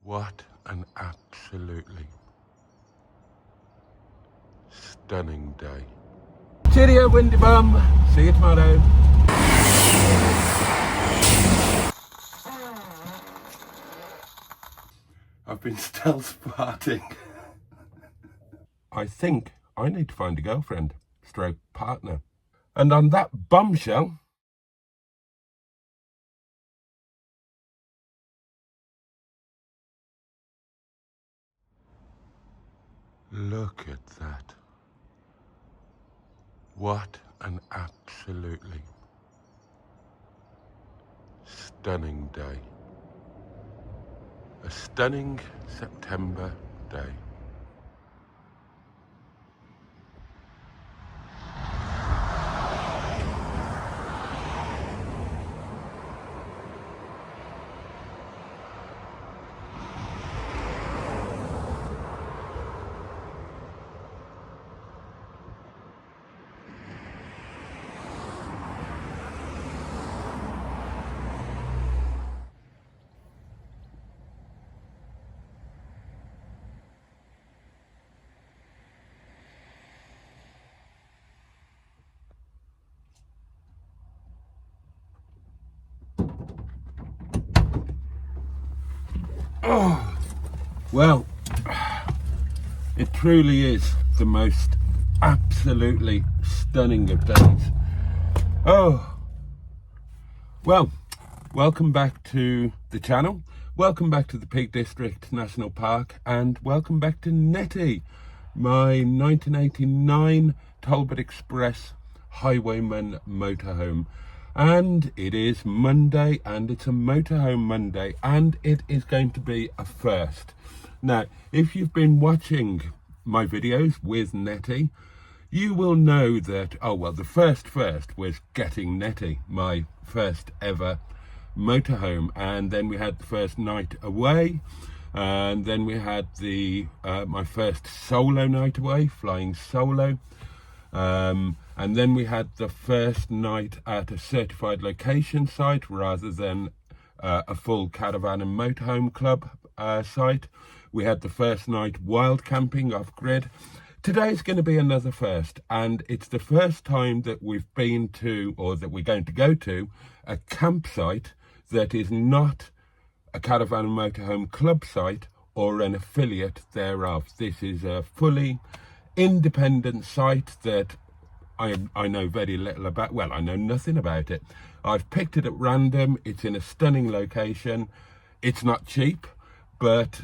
What an absolutely stunning day. Cheerio, windy bum. See you tomorrow. I've been stealth farting. I think I need to find a girlfriend, stroke partner. And on that bombshell, look at that. What an absolutely stunning day. A stunning September day. Oh, well, it truly is the most absolutely stunning of days. Oh, well, welcome back to the channel. Welcome back to the Peak District National Park, and welcome back to NETTY, my 1989 Talbot Express Highwayman motorhome. And it is Monday, and it's a motorhome Monday, and it is going to be a first. Now, if you've been watching my videos with NETTY, you will know that, oh well, the first was getting NETTY, my first ever motorhome, and then we had the first night away, and then we had the my first solo night away, flying solo, and then we had the first night at a certified location site rather than a full caravan and motorhome club site. We had the first night wild camping off grid. Today's going to be another first, and it's the first time that we've been to, or that we're going to go to, a campsite that is not a caravan and motorhome club site or an affiliate thereof. This is a fully independent site that I know very little about. Well, I know nothing about it. I've picked it at random. It's in a stunning location. It's not cheap, but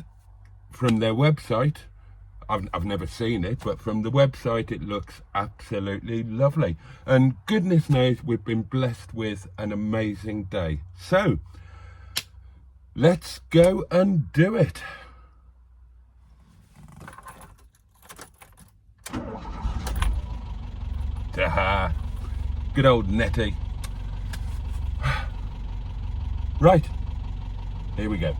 from their website, I've never seen it, but from the website it looks absolutely lovely. And goodness knows we've been blessed with an amazing day. So let's go and do it. Ta-ha. Good old NETTY. Right, here we go.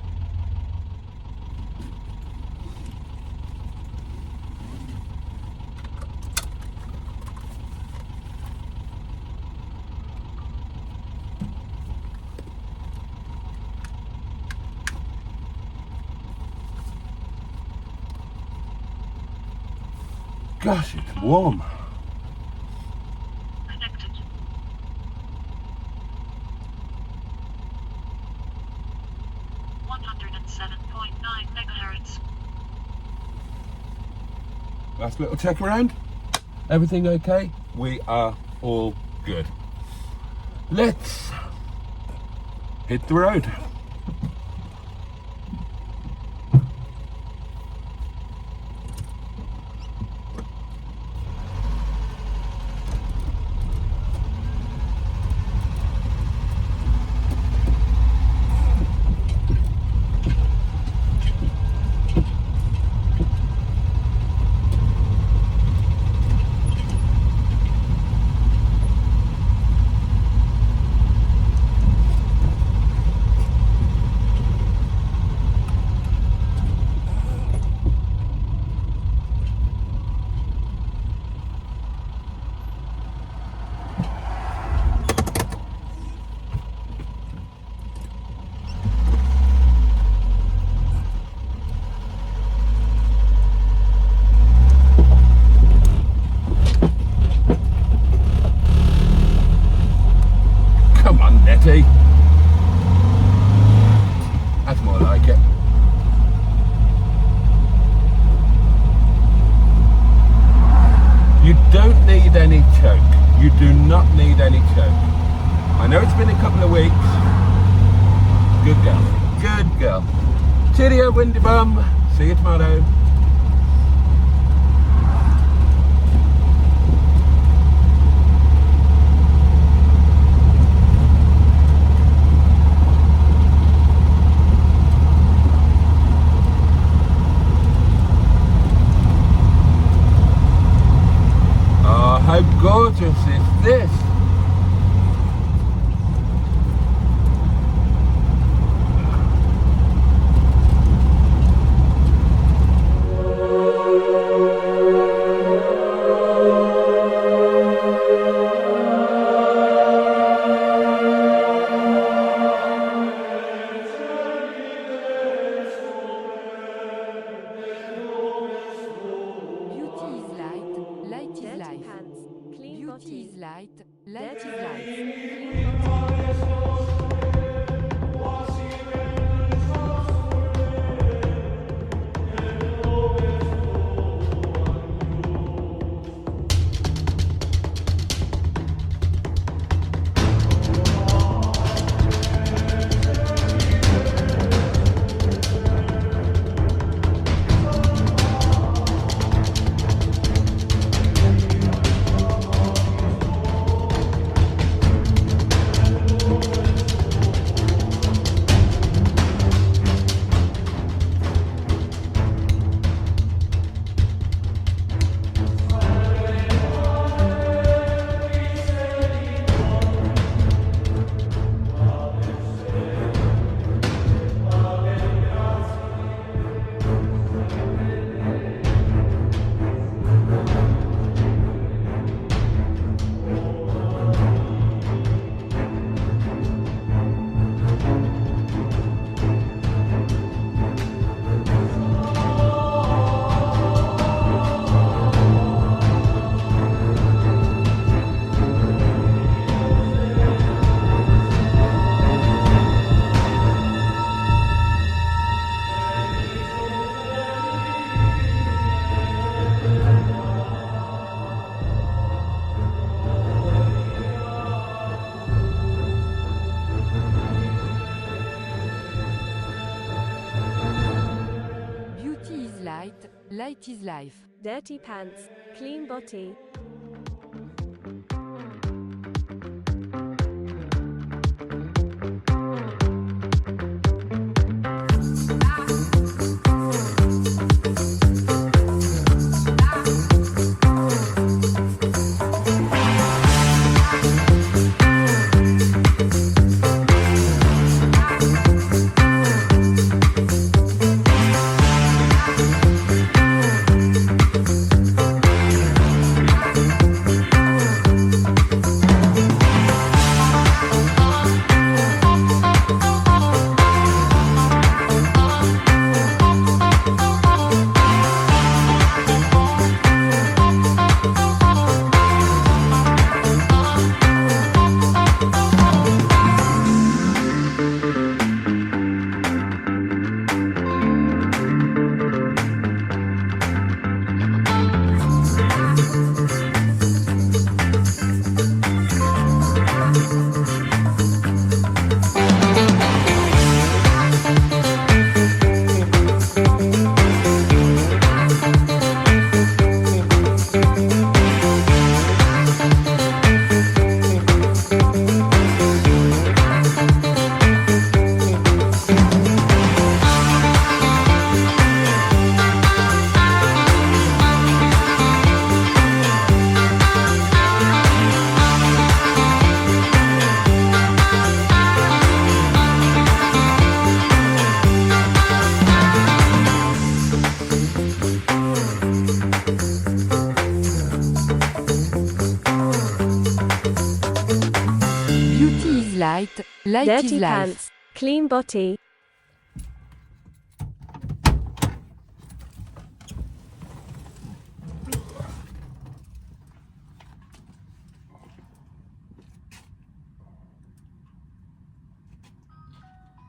Gosh, it's warm. Connected. 107.9 megahertz. Last little check around. Everything okay? We are all good. Let's hit the road. need any choke. You do not need any choke. I know it's been a couple of weeks. Good girl. Good girl. Cheerio, Windy Bum. See you tomorrow. Oh, how gorgeous is this? Beauty is light, light is life. Clean bottle. Light is life. Dirty pants, clean body. Light Dirty is life. pants, clean body.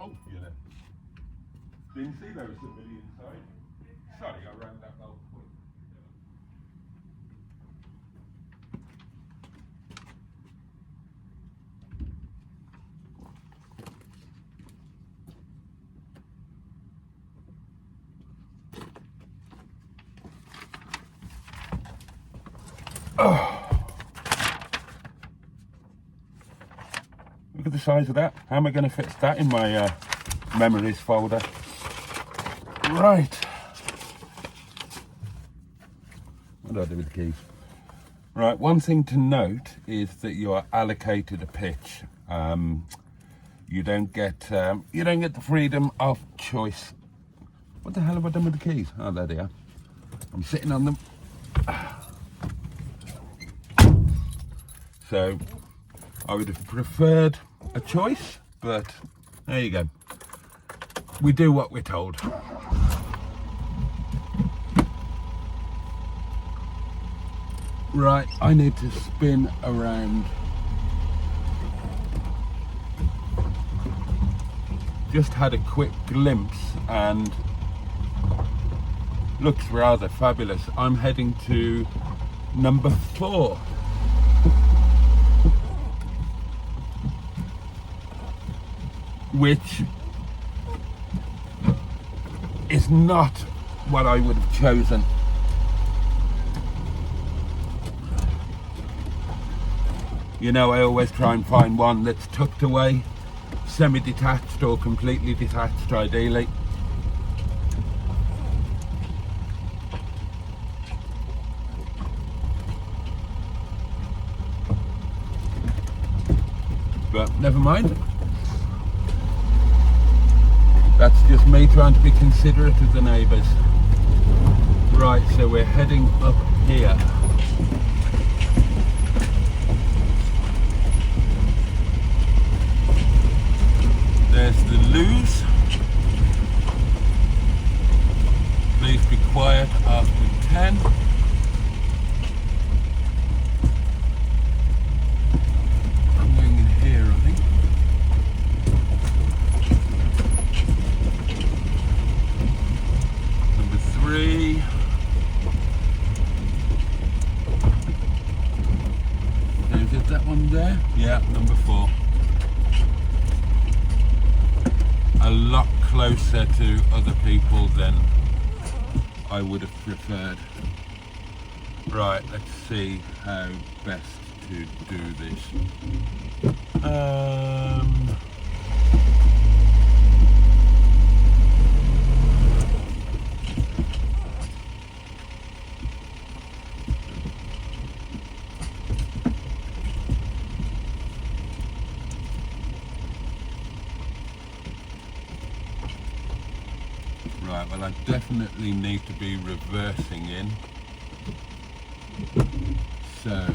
Oh, you know. Didn't see there was somebody inside. Sorry, I rang that bell quick. Look at the size of that. How am I going to fit that in my memories folder? Right. What do I do with the keys? Right, one thing to note is that you are allocated a pitch. You don't get the freedom of choice. What the hell have I done with the keys? Oh, there they are. I'm sitting on them. So I would have preferred a choice, but there you go. We do what we're told. Right, I need to spin around. Just had a quick glimpse and looks rather fabulous. I'm heading to number 4. Which is not what I would have chosen. You know, I always try and find one that's tucked away, semi-detached or completely detached, ideally. But never mind. That's just me trying to be considerate of the neighbours. Right, so we're heading up here. There's the loos. Please be quiet after 10. I'm going in here, I think. Number 3. Is it that one there? Yeah, number 4. A lot closer to other people than I would have preferred. Right, let's see how best to do this. Right, well I definitely need to be reversing in. So,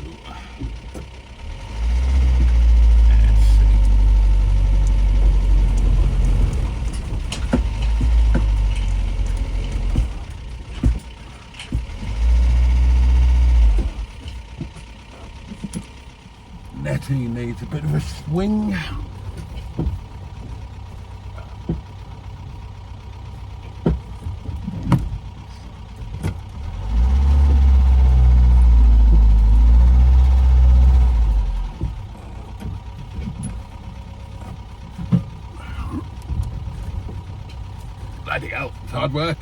let's see. Netty needs a bit of a swing. Bloody hell, it's hard work.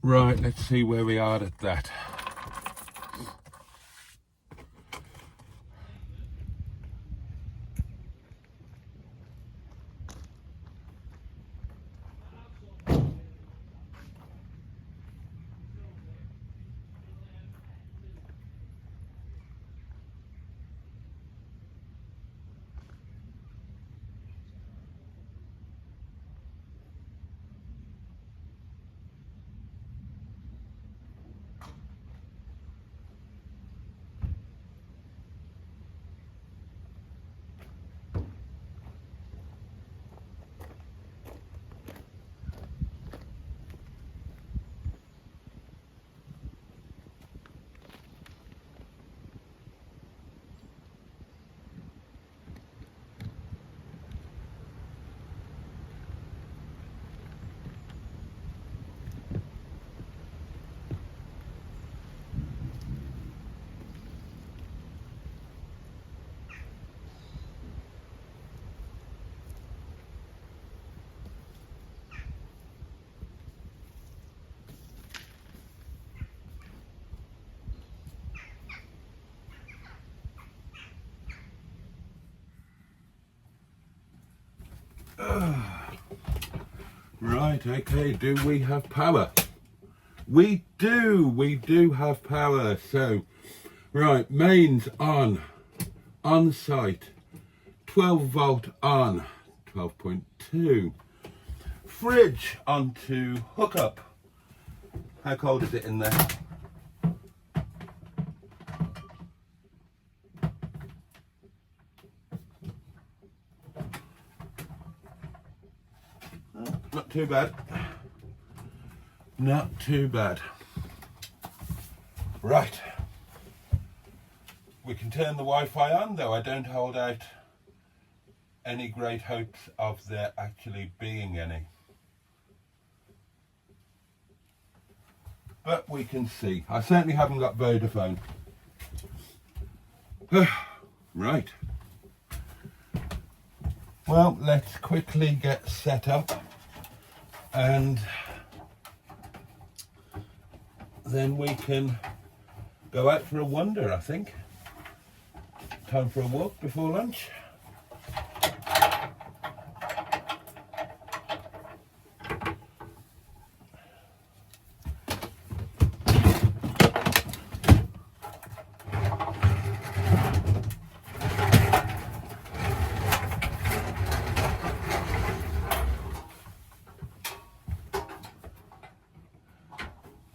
Right, let's see where we are at that. Right, okay, do we have power? We do have power. So, right, mains on site, 12 volt on, 12.2. Fridge onto hookup. How cold is it in there? Not too bad. Not too bad. Right. We can turn the Wi-Fi on, though I don't hold out any great hopes of there actually being any. But we can see. I certainly haven't got Vodafone. Right. Well, let's quickly get set up and then we can go out for a wander, I think. Time for a walk before lunch.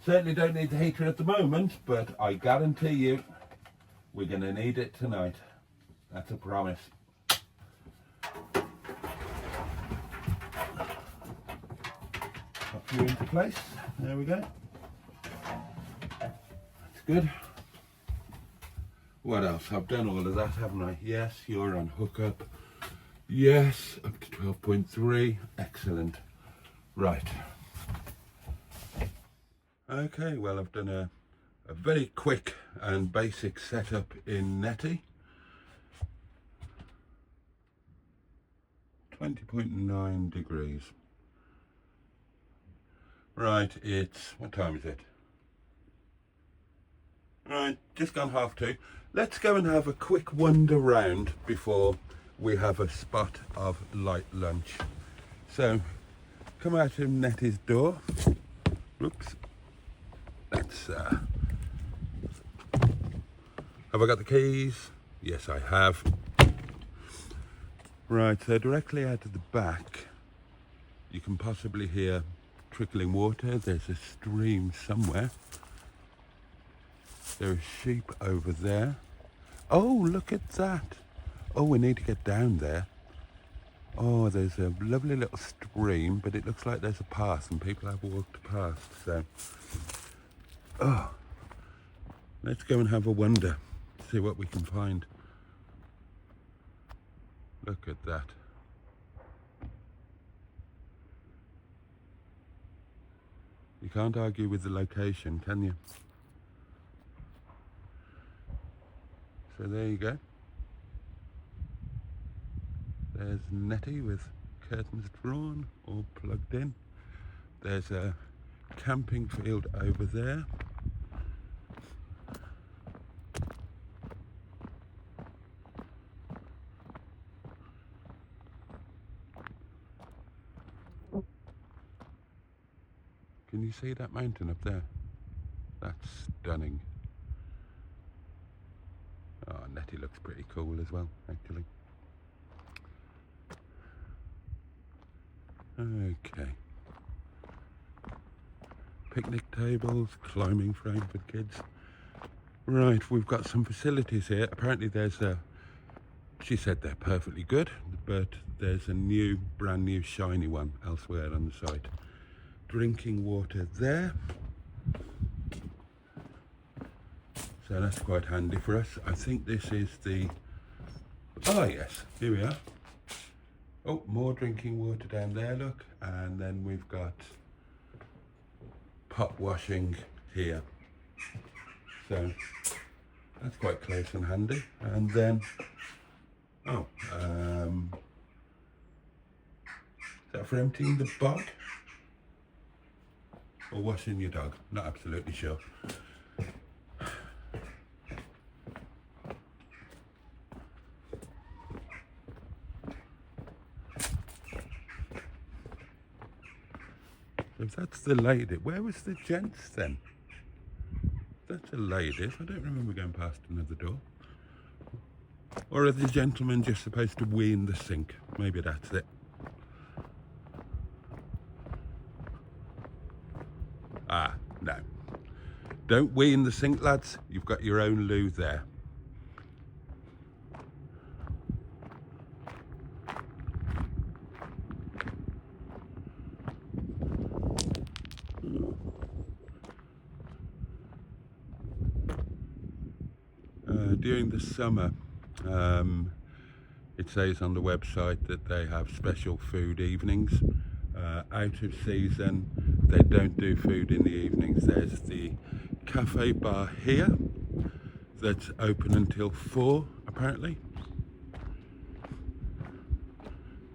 Certainly don't need the heater at the moment, but I guarantee you we're going to need it tonight. That's a promise. Pop you into place. There we go. That's good. What else? I've done all of that, haven't I? Yes, you're on hookup. Yes, up to 12.3. Excellent. Right. Okay, well, I've done a very quick and basic setup in NETTY. 20.9 degrees. Right, it's, what time is it? Right, just gone 2:30. Let's go and have a quick wander round before we have a spot of light lunch. So, come out of NETTY's door. Oops. Let's, have I got the keys? Yes, I have. Right, so directly out of the back, you can possibly hear trickling water. There's a stream somewhere. There are sheep over there. Oh, look at that. Oh, we need to get down there. Oh, there's a lovely little stream, but it looks like there's a path and people have walked past, so. Oh, let's go and have a wander, see what we can find. Look at that. You can't argue with the location, can you? So there you go. There's NETTY with curtains drawn or plugged in. There's a camping field over there. Can you see that mountain up there? That's stunning. Oh, NETTY looks pretty cool as well, actually. Okay. Picnic tables, climbing frame for kids. Right, we've got some facilities here. Apparently there's a, she said they're perfectly good, but there's a new, brand new shiny one elsewhere on the site. Drinking water there. So that's quite handy for us. I think this is the, oh yes, here we are. Oh, more drinking water down there, look. And then we've got pot washing here. So that's quite close and handy. And then, oh, is that for emptying the bog? Or washing your dog? Not absolutely sure. That's the lady. Where was the gents then? That's a ladies. I don't remember going past another door. Or are the gentlemen just supposed to wee in the sink? Maybe that's it. Ah, no. Don't wee in the sink, lads. You've got your own loo there. During the summer, it says on the website that they have special food evenings. Out of season, they don't do food in the evenings. There's the cafe bar here that's open until 4 apparently.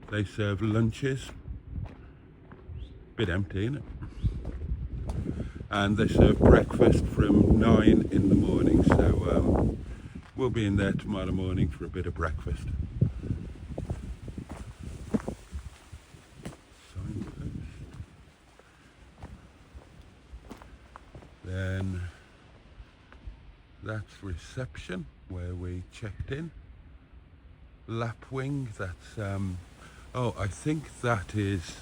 They serve lunches, bit empty, isn't it? And they serve breakfast from 9 in the morning, so we'll be in there tomorrow morning for a bit of breakfast. Signpost. Then that's reception, where we checked in. Lapwing, that's oh, I think that's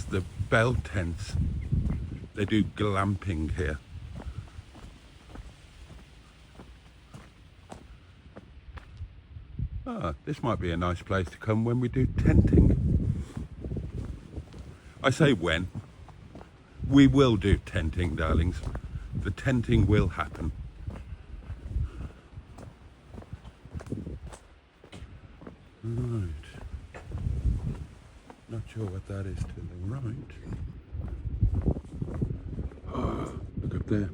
the bell tents. They do glamping here. Ah, this might be a nice place to come when we do tenting. I say when. We will do tenting, darlings. The tenting will happen. Right. Not sure what that is to the right. Oh, look up there.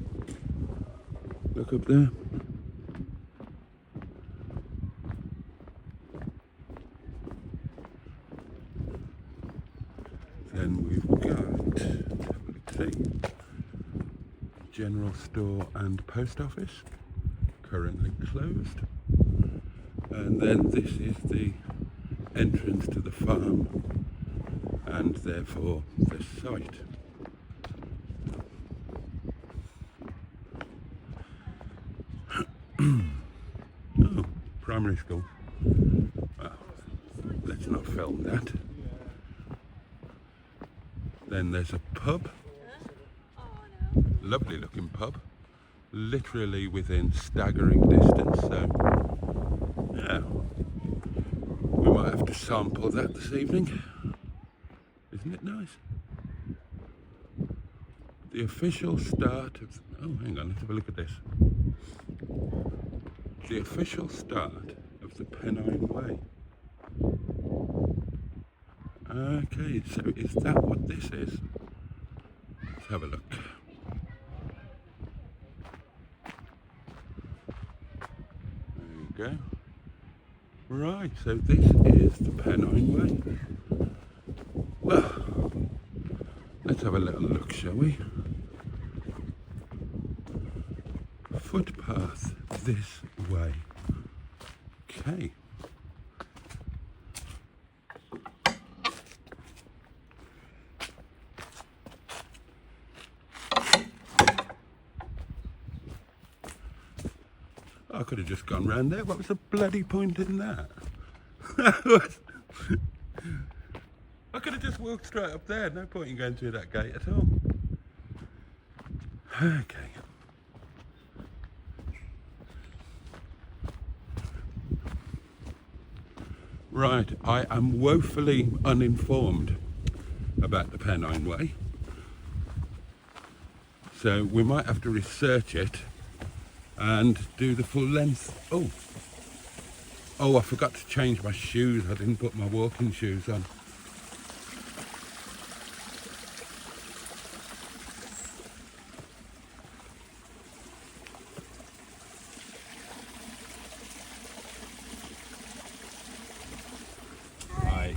Look up there. Then we've got, let's see, general store and post office, currently closed. And then this is the entrance to the farm and therefore the site. Oh, primary school. Well, let's not film that. Then there's a pub. Lovely looking pub. Literally within staggering distance, so yeah. We might have to sample that this evening. Isn't it nice? The official start of... Oh, hang on, let's have a look at this. The official start of the Pennine Way. Okay, so is that what this is? Let's have a look. There you go. Right, so this is the Pennine Way. Well, let's have a little look, shall we? Footpath this way. Okay. I could have just gone round there. What was the bloody point in that? I could have just walked straight up there. No point in going through that gate at all. Okay. Right, I am woefully uninformed about the Pennine Way. So we might have to research it and do the full length. Oh, I forgot to change my shoes. I didn't put my walking shoes on. Hi.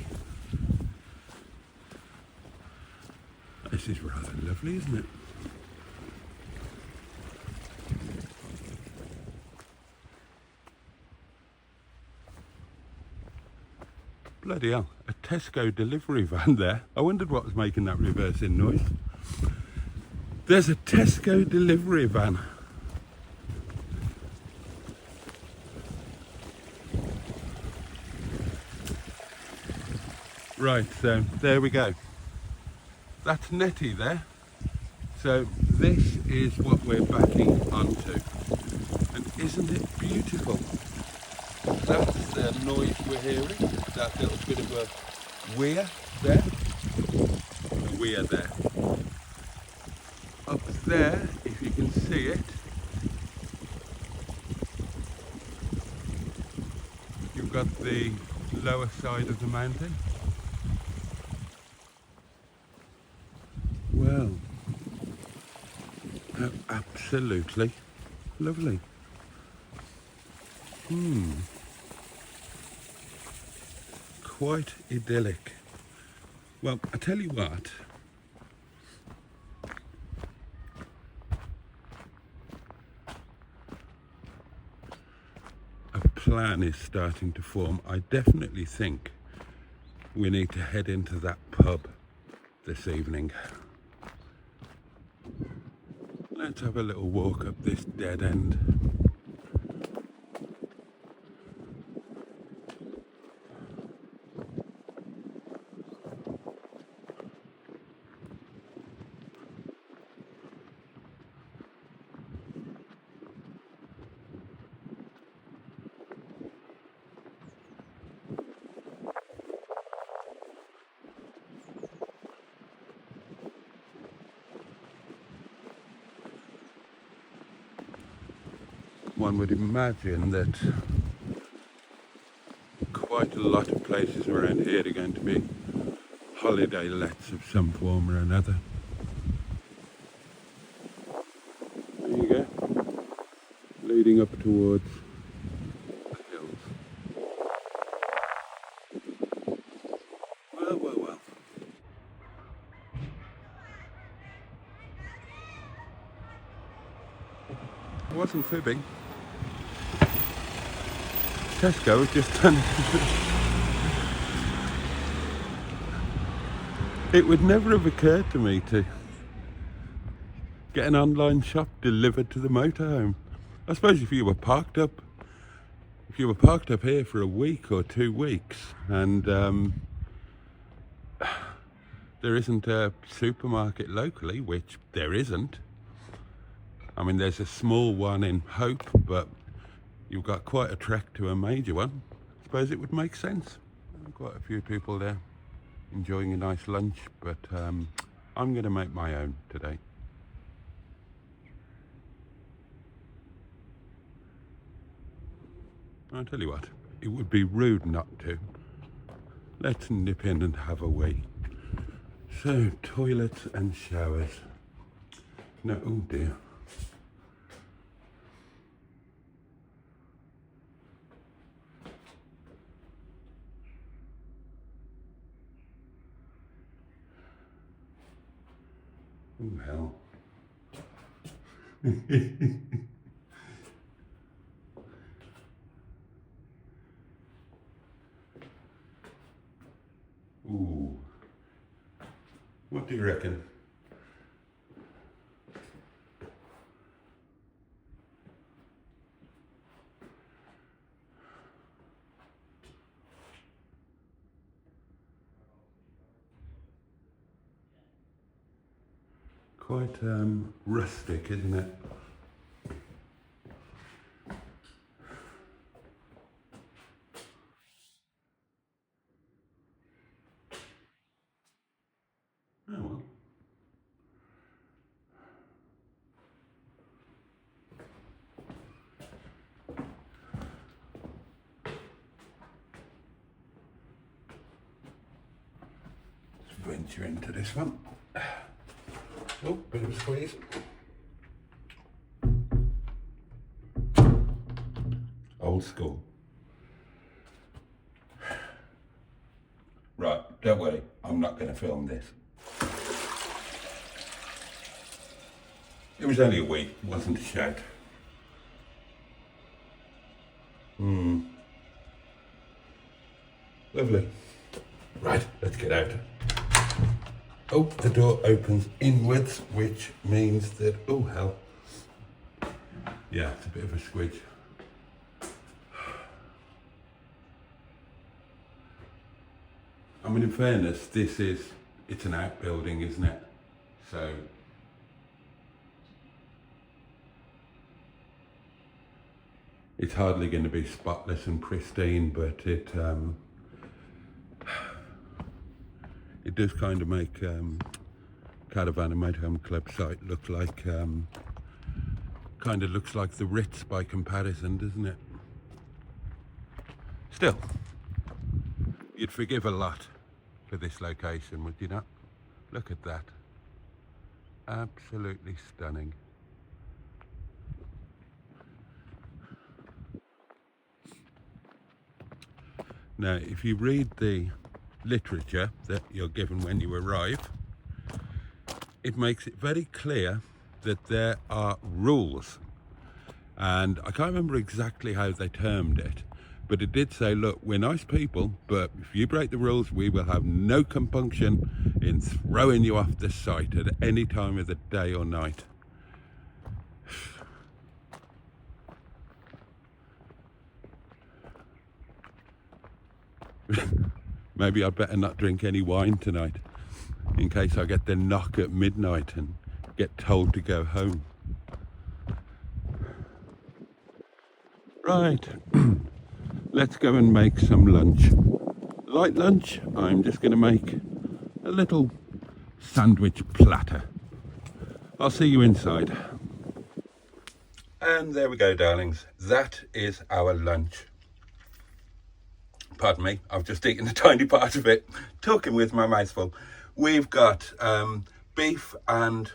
This is rather lovely, isn't it? Bloody hell, a Tesco delivery van there. I wondered what was making that reversing noise. There's a Tesco delivery van. Right, so there we go. That's Netty there. So this is what we're backing onto. And isn't it beautiful? That's the noise we're hearing. That little bit of a weir there. A weir there. Up there, if you can see it, you've got the lower side of the mountain. Well, how absolutely lovely. Quite idyllic. Well, I tell you what, a plan is starting to form. I definitely think we need to head into that pub this evening. Let's have a little walk up this dead end. One would imagine that quite a lot of places around here are going to be holiday lets of some form or another. There you go, leading up towards the hills. Well, well, well. I wasn't fibbing. Tesco has just done it. Would never have occurred to me to get an online shop delivered to the motorhome. I suppose if you were parked up here for a week or 2 weeks and there isn't a supermarket locally, which there isn't. I mean, there's a small one in Hope, but you've got quite a trek to a major one. I suppose it would make sense. Quite a few people there enjoying a nice lunch, but I'm going to make my own today. I'll tell you what, it would be rude not to. Let's nip in and have a wee. So, toilets and showers. No, oh dear. Oh hell. Ooh. What do you reckon? Quite rustic, isn't it? Oh well. Let's venture into this one. Oh, bit of a squeeze. Old school. Right, don't worry, I'm not going to film this. It was only a week, it wasn't a shout. Lovely. Right, let's get out. Oh, the door opens inwards, which means that, oh hell. Yeah, it's a bit of a squidge. I mean, in fairness, it's an outbuilding, isn't it? So, it's hardly going to be spotless and pristine, but it does kind of make Caravan and Motorhome Club site look like, kind of looks like the Ritz by comparison, doesn't it? Still, you'd forgive a lot for this location, would you not? Look at that. Absolutely stunning. Now, if you read the literature that you're given when you arrive, it makes it very clear that there are rules. And I can't remember exactly how they termed it, but it did say, look, we're nice people, but if you break the rules, we will have no compunction in throwing you off the site at any time of the day or night. Maybe I'd better not drink any wine tonight, in case I get the knock at midnight and get told to go home. Right, let's go and make some lunch. Light lunch, I'm just going to make a little sandwich platter. I'll see you inside. And there we go, darlings. That is our lunch. Pardon me, I've just eaten a tiny part of it, talking with my mouth full. We've got beef and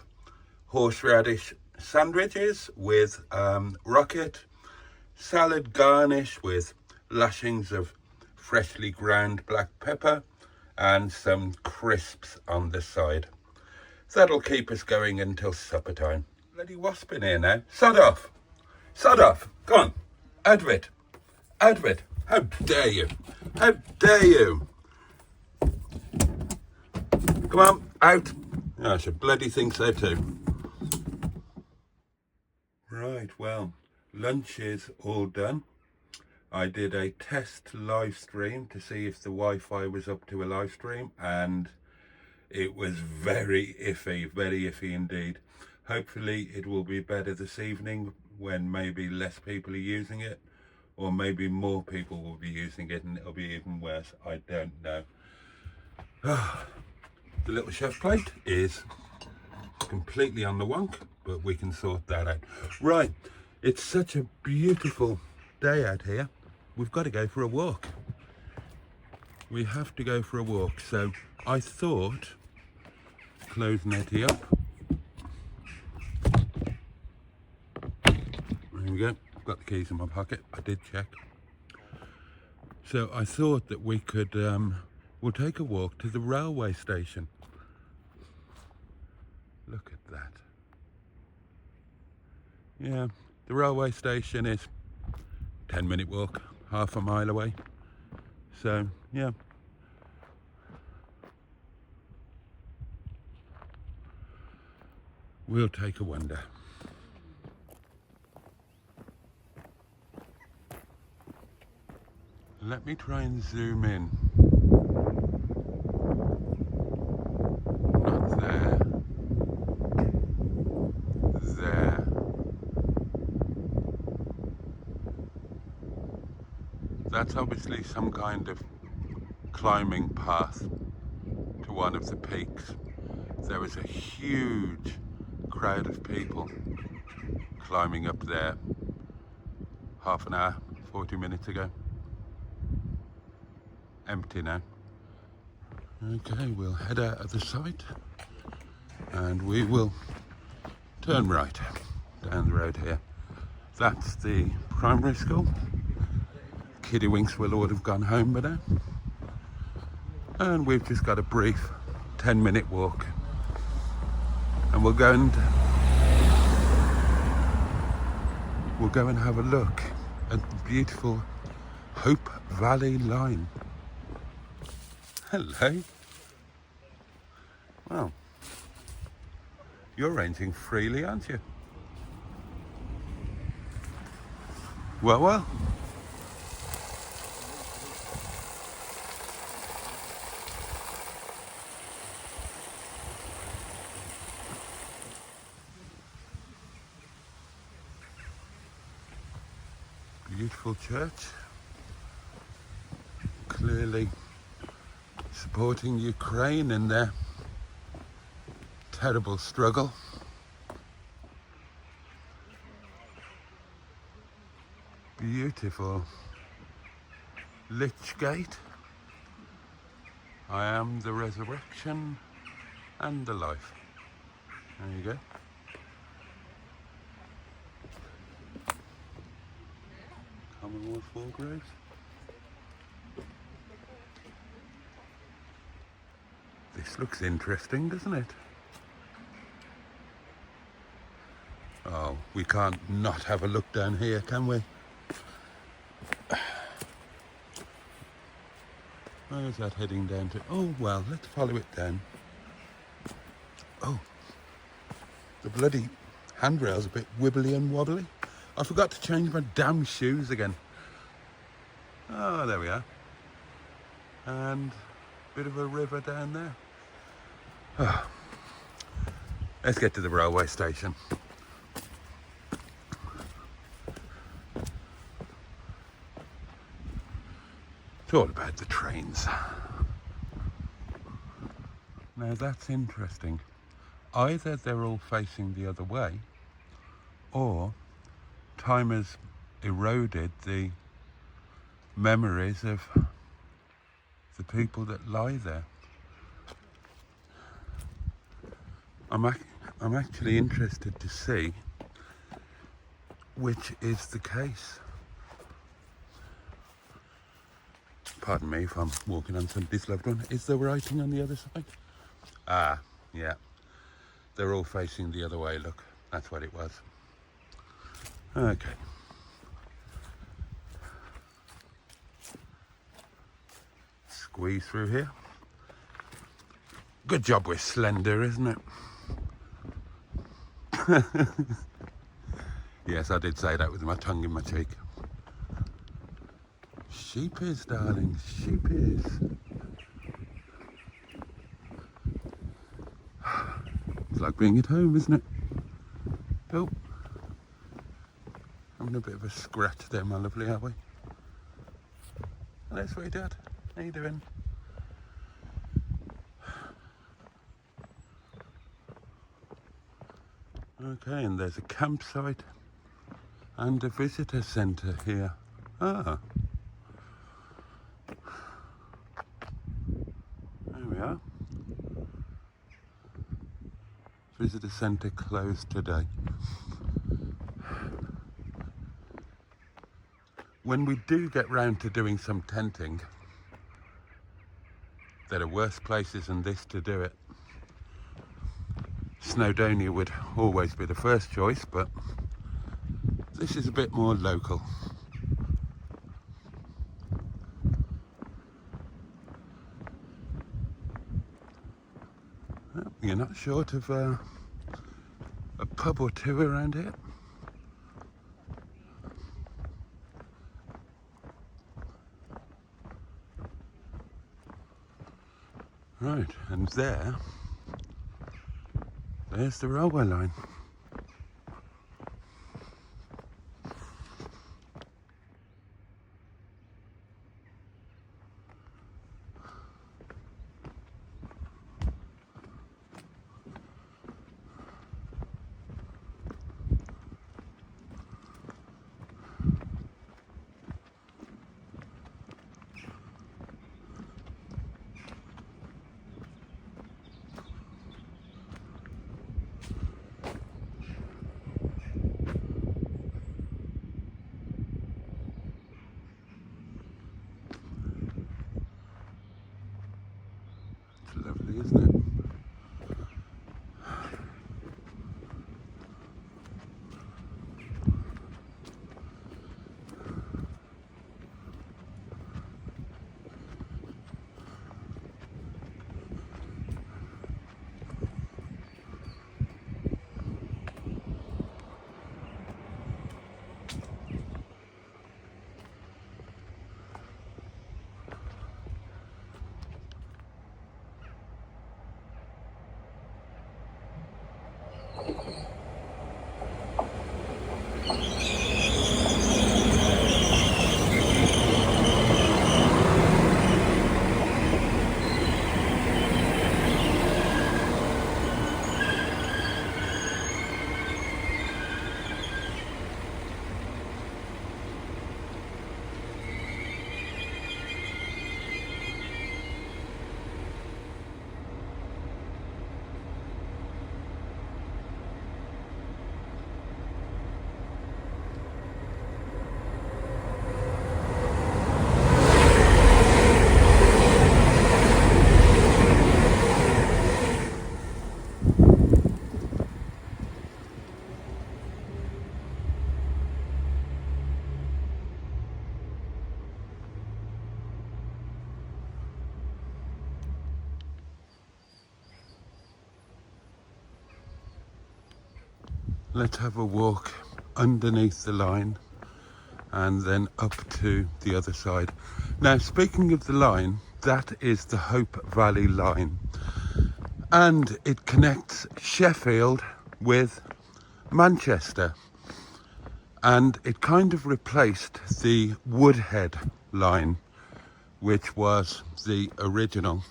horseradish sandwiches with rocket, salad garnish with lashings of freshly ground black pepper, and some crisps on the side. That'll keep us going until supper time. Bloody wasp in here now. Sod off. Sod off. Go on. Out of it. Out of it. How dare you? How dare you? Come on, out. I should bloody think so too. Right, well, lunch is all done. I did a test live stream to see if the Wi-Fi was up to a live stream, and it was very iffy indeed. Hopefully it will be better this evening when maybe less people are using it. Or maybe more people will be using it and it'll be even worse. I don't know. The little chef plate is completely on the wonk, but we can sort that out. Right, it's such a beautiful day out here. We've got to go for a walk. We have to go for a walk. So I thought, close Netty up. There we go. Got the keys in my pocket. I did check. So I thought that we could we'll take a walk to the railway station. Look at that. Yeah, the railway station is 10-minute walk, half a mile away. So yeah, we'll take a wander. Let me try and zoom in. Not there. There. That's obviously some kind of climbing path to one of the peaks. There was a huge crowd of people climbing up there half an hour, 40 minutes ago. Empty now. Okay, we'll head out of the site and we will turn right down the road here. That's the primary school. Kiddywinks will all have gone home by now. And we've just got a brief 10-minute walk. And we'll go and have a look at the beautiful Hope Valley line. Hello. Well, you're renting freely, aren't you? Well. Beautiful church. Clearly supporting Ukraine in their terrible struggle. Beautiful Lich Gate. I am the resurrection and the life. There you go. Commonwealth Foregroves. This looks interesting, doesn't it? Oh, we can't not have a look down here, can we? Where's that heading down to? Oh, well, let's follow it down. Oh, the bloody handrail's a bit wibbly and wobbly. I forgot to change my damn shoes again. Oh, there we are. And a bit of a river down there. Oh. Let's get to the railway station. It's all about the trains. Now that's interesting. Either they're all facing the other way, or time has eroded the memories of the people that lie there. I'm actually interested to see which is the case. Pardon me if I'm walking on somebody's loved one. Is there writing on the other side? Ah, yeah. They're all facing the other way, look. That's what it was. Okay. Squeeze through here. Good job we're slender, isn't it? Yes, I did say that with my tongue in my cheek. Sheepies, darling, sheepies. It's like being at home, isn't it? Oh, having a bit of a scratch there, my lovely, are we? Hello, sweetheart. How you doing? Okay, and there's a campsite and a visitor centre here. Ah. There we are. Visitor centre closed today. When we do get round to doing some tenting, there are worse places than this to do it. Snowdonia would always be the first choice, but this is a bit more local. Well, you're not short of a pub or two around here. Right, and there's the railway line. Let's have a walk underneath the line and then up to the other side. Now, speaking of the line, that is the Hope Valley line, and it connects Sheffield with Manchester, and it kind of replaced the Woodhead line, which was the original.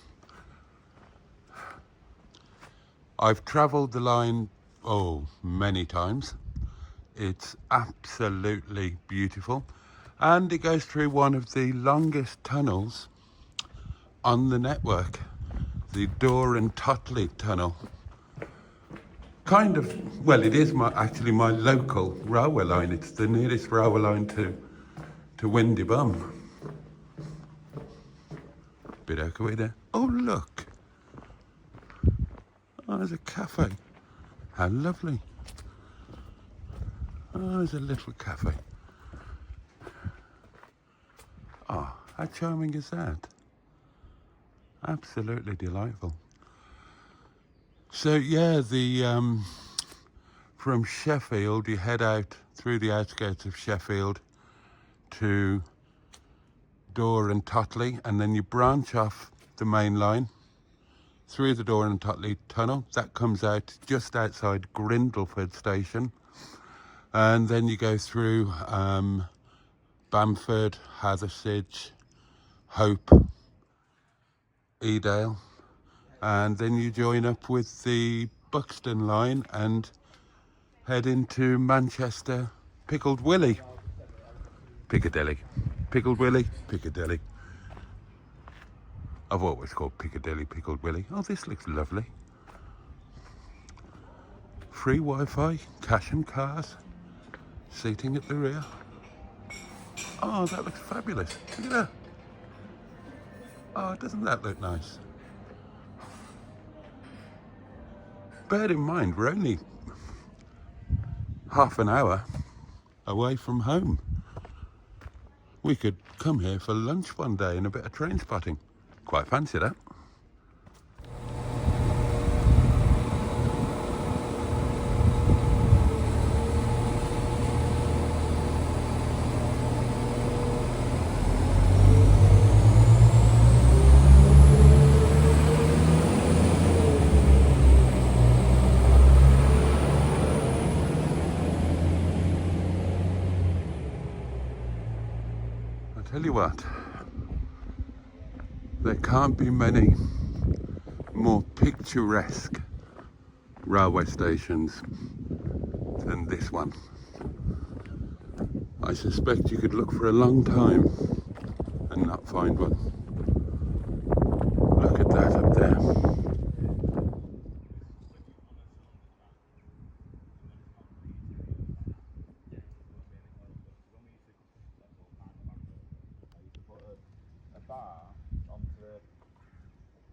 I've travelled the line, many times. It's absolutely beautiful, and it goes through one of the longest tunnels on the network, the Dore and Totley tunnel. Kind of, well, it is actually my local railway line. It's the nearest railway line to Windy Bum. Bit echoey there. Oh, look. Oh, there's a cafe. How lovely. Oh, there's a little cafe. Oh, how charming is that? Absolutely delightful. So yeah, from Sheffield, you head out through the outskirts of Sheffield to Dore and Totley, and then you branch off the main line through the Dore and Totley tunnel. That comes out just outside Grindleford station, and then you go through Bamford, Hathersage, Hope, Edale, and then you join up with the Buxton line and head into Manchester, Pickled Willy. Piccadilly. Pickled Willy, Piccadilly. I've always called Piccadilly Pickled Willy. Oh, this looks lovely. Free Wi-Fi, cash and cars, seating at the rear. Oh, that looks fabulous. Look at that. Oh, doesn't that look nice? Bear in mind, we're only half an hour away from home. We could come here for lunch one day and a bit of train spotting. Quite fancy that. Tell you what, there can't be many more picturesque railway stations than this one. I suspect you could look for a long time and not find one. Look at that up there.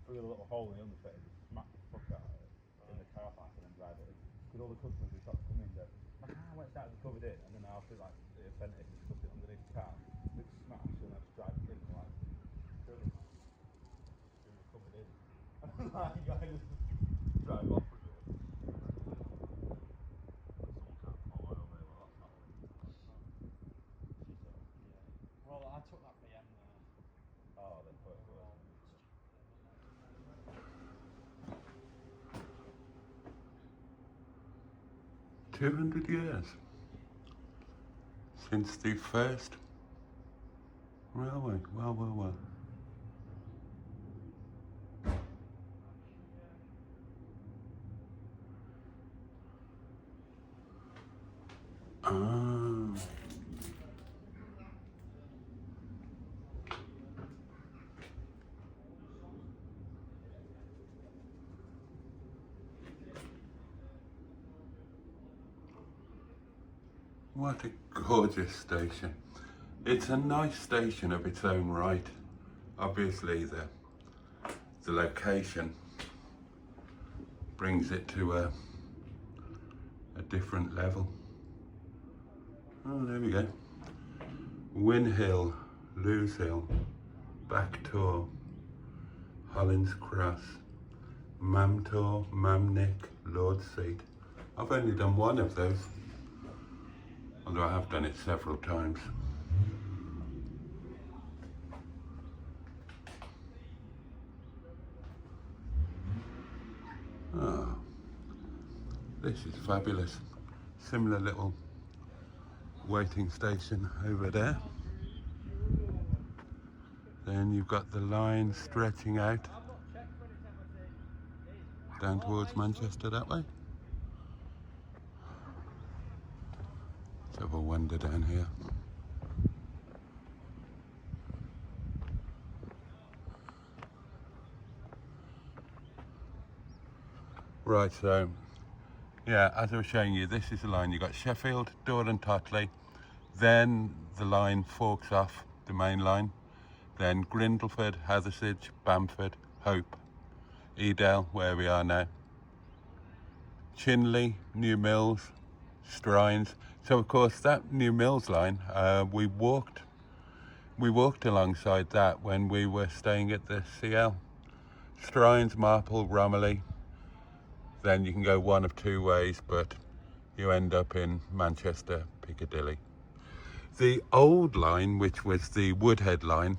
Through the little hole in the underfit and smack the fuck out of it in the car park and then drive it in. Because all the customers who stopped coming go, my car went down, it's covered in, and then I'll feel like the apprentice and stuff it underneath the car. It's smashed and I just drive it in and like, surely man, it was covered in. And like, I just drive off with it. Someone can't pull over, well that's not what Well, I took that BM there. Oh, then put it away. 200 years since the first railway. Well. Ah. What a gorgeous station. It's a nice station of its own right. Obviously the location brings it to a different level. Oh, there we go. Win Hill, Lewes Hill, Backtor, Hollins Cross, Mamtor, Mamnick, Lord's Seat. I've only done one of those, although I have done it several times. Oh, this is fabulous. Similar little waiting station over there. Then you've got the line stretching out down towards Manchester that way. Let's have a wander down here. Right, so yeah, as I was showing you, this is the line. You've got Sheffield, Dore and Totley, then the line forks off the main line, then Grindleford, Hathersage, Bamford, Hope, Edale, where we are now, Chinley, New Mills, Strines. So of course that New Mills line, we walked alongside that when we were staying at the CL. Strines, Marple, Romilly. Then you can go one of two ways, but you end up in Manchester, Piccadilly. The old line, which was the Woodhead line,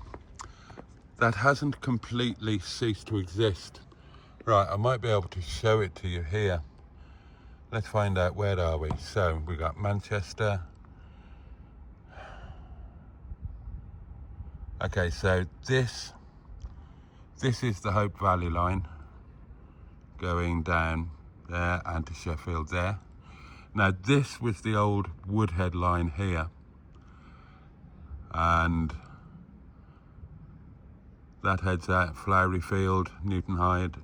that hasn't completely ceased to exist. Right, I might be able to show it to you here. Let's find out, where are we? So we got Manchester. Okay, so this is the Hope Valley line going down there and to Sheffield there. Now this was the old Woodhead line here, and that heads out Flowery Field, Newton Hyde,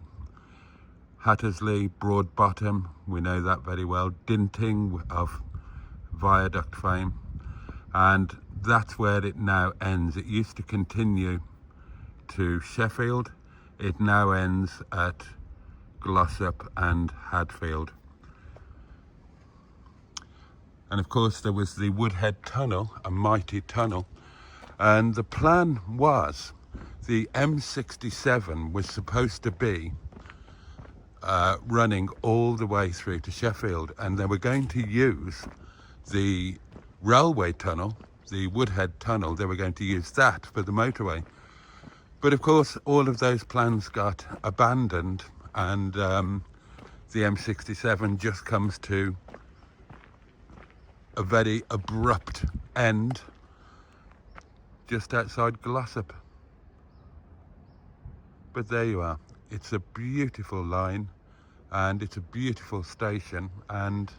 Hattersley, Broadbottom, we know that very well, Dinting of Viaduct fame, and that's where it now ends. It used to continue to Sheffield, it now ends at Glossop and Hadfield. And of course there was the Woodhead Tunnel, a mighty tunnel, and the plan was the M67 was supposed to be running all the way through to Sheffield, and they were going to use the railway tunnel, the Woodhead Tunnel, they were going to use that for the motorway. But of course all of those plans got abandoned, and the M67 just comes to a very abrupt end just outside Glossop. But there you are. It's a beautiful line and it's a beautiful station, and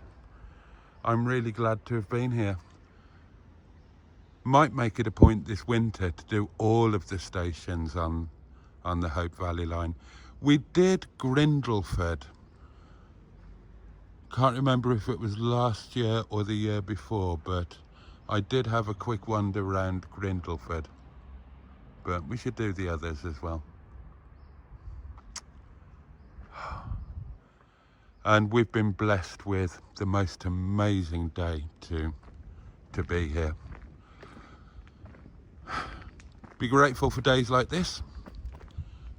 I'm really glad to have been here. Might make it a point this winter to do all of the stations on the Hope Valley line. We did Grindleford. Can't remember if it was last year or the year before, but I did have a quick wander around Grindleford. But we should do the others as well. And we've been blessed with the most amazing day to be here. Be grateful for days like this.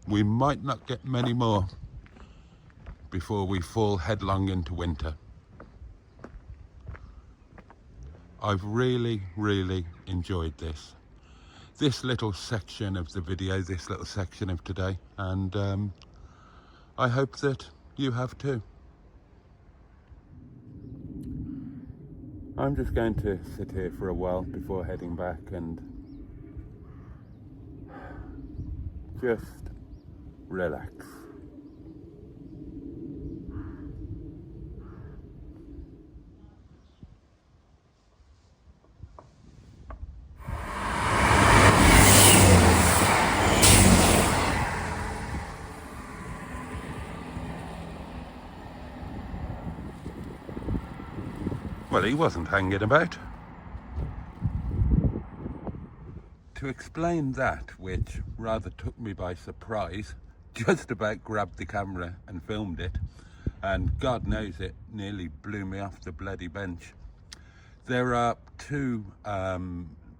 We might not get many more before we fall headlong into winter. I've really, really enjoyed this little section of the video, this little section of today, and I hope that you have too. I'm just going to sit here for a while before heading back and just relax. Well, he wasn't hanging about. To explain that, which rather took me by surprise, just about grabbed the camera and filmed it, and God knows it nearly blew me off the bloody bench. There are two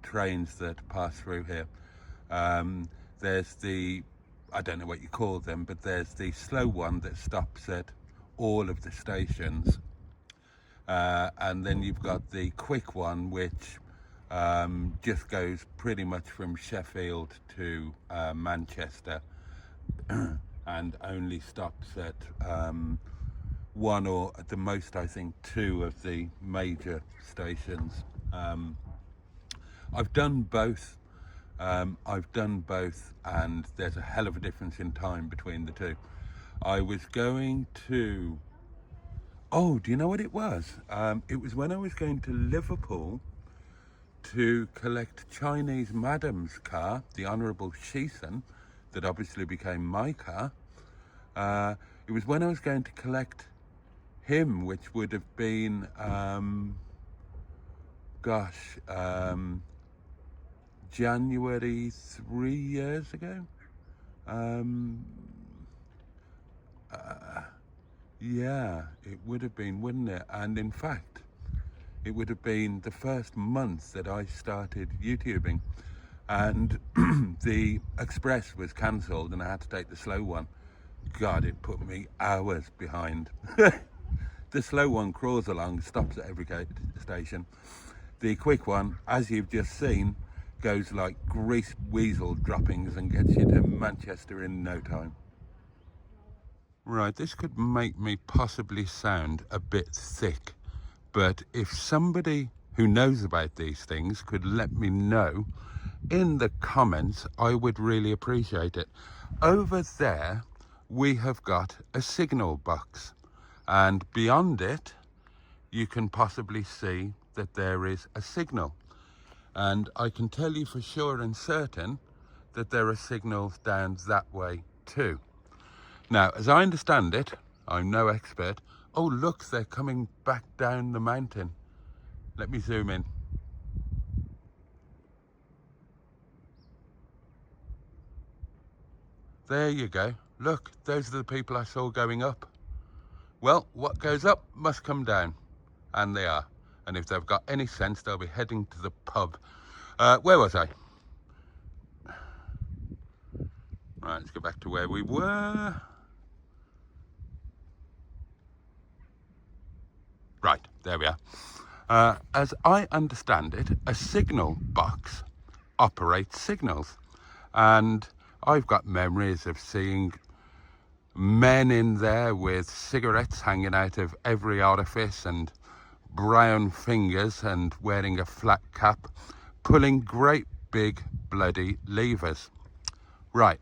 trains that pass through here. There's the, I don't know what you call them, but there's the slow one that stops at all of the stations, and then you've got the quick one, which just goes pretty much from Sheffield to Manchester, and only stops at one or at the most, I think, two of the major stations. I've done both. and there's a hell of a difference in time between the two. I was going to, oh, do you know what it was? It was when I was going to Liverpool to collect Chinese Madam's car, the Honourable Sheeson, that obviously became my car. It was when I was going to collect him, which would have been, January 3 years ago. Yeah, it would have been, wouldn't it? And in fact, it would have been the first month that I started YouTubing, and the express was cancelled and I had to take the slow one. God, it put me hours behind. The slow one crawls along, stops at every station. The quick one, as you've just seen, goes like grease weasel droppings and gets you to Manchester in no time. Right, this could make me possibly sound a bit thick, but if somebody who knows about these things could let me know in the comments, I would really appreciate it. Over there, we have got a signal box, and beyond it, you can possibly see that there is a signal. And I can tell you for sure and certain that there are signals down that way too. Now, as I understand it, I'm no expert. Oh, look, they're coming back down the mountain. Let me zoom in. There you go. Look, those are the people I saw going up. Well, what goes up must come down. And they are. And if they've got any sense, they'll be heading to the pub. Where was I? Right, let's go back to where we were. Right, there we are. As I understand it, a signal box operates signals. And I've got memories of seeing men in there with cigarettes hanging out of every orifice and brown fingers and wearing a flat cap, pulling great big bloody levers. Right,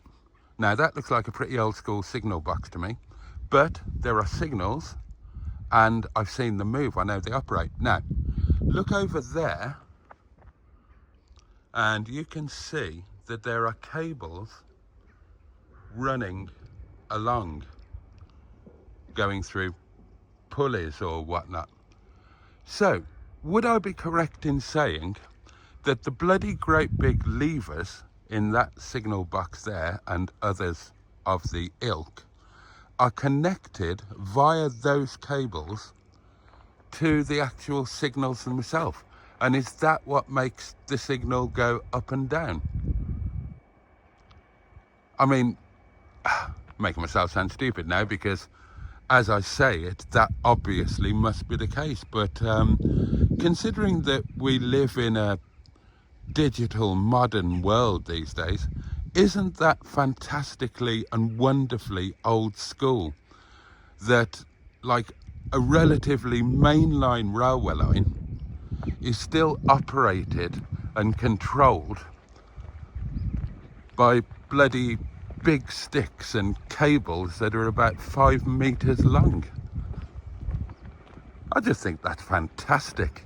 now that looks like a pretty old school signal box to me, but there are signals and I've seen them move. I know they operate. Now, look over there and you can see that there are cables running along, going through pulleys or whatnot. So, would I be correct in saying that the bloody great big levers in that signal box there and others of the ilk are connected via those cables to the actual signals themselves? And is that what makes the signal go up and down? I mean, making myself sound stupid now, because as I say it, that obviously must be the case. But considering that we live in a digital modern world these days, isn't that fantastically and wonderfully old school that, like, a relatively mainline railway line is still operated and controlled by bloody big sticks and cables that are about 5 meters long? I just think that's fantastic.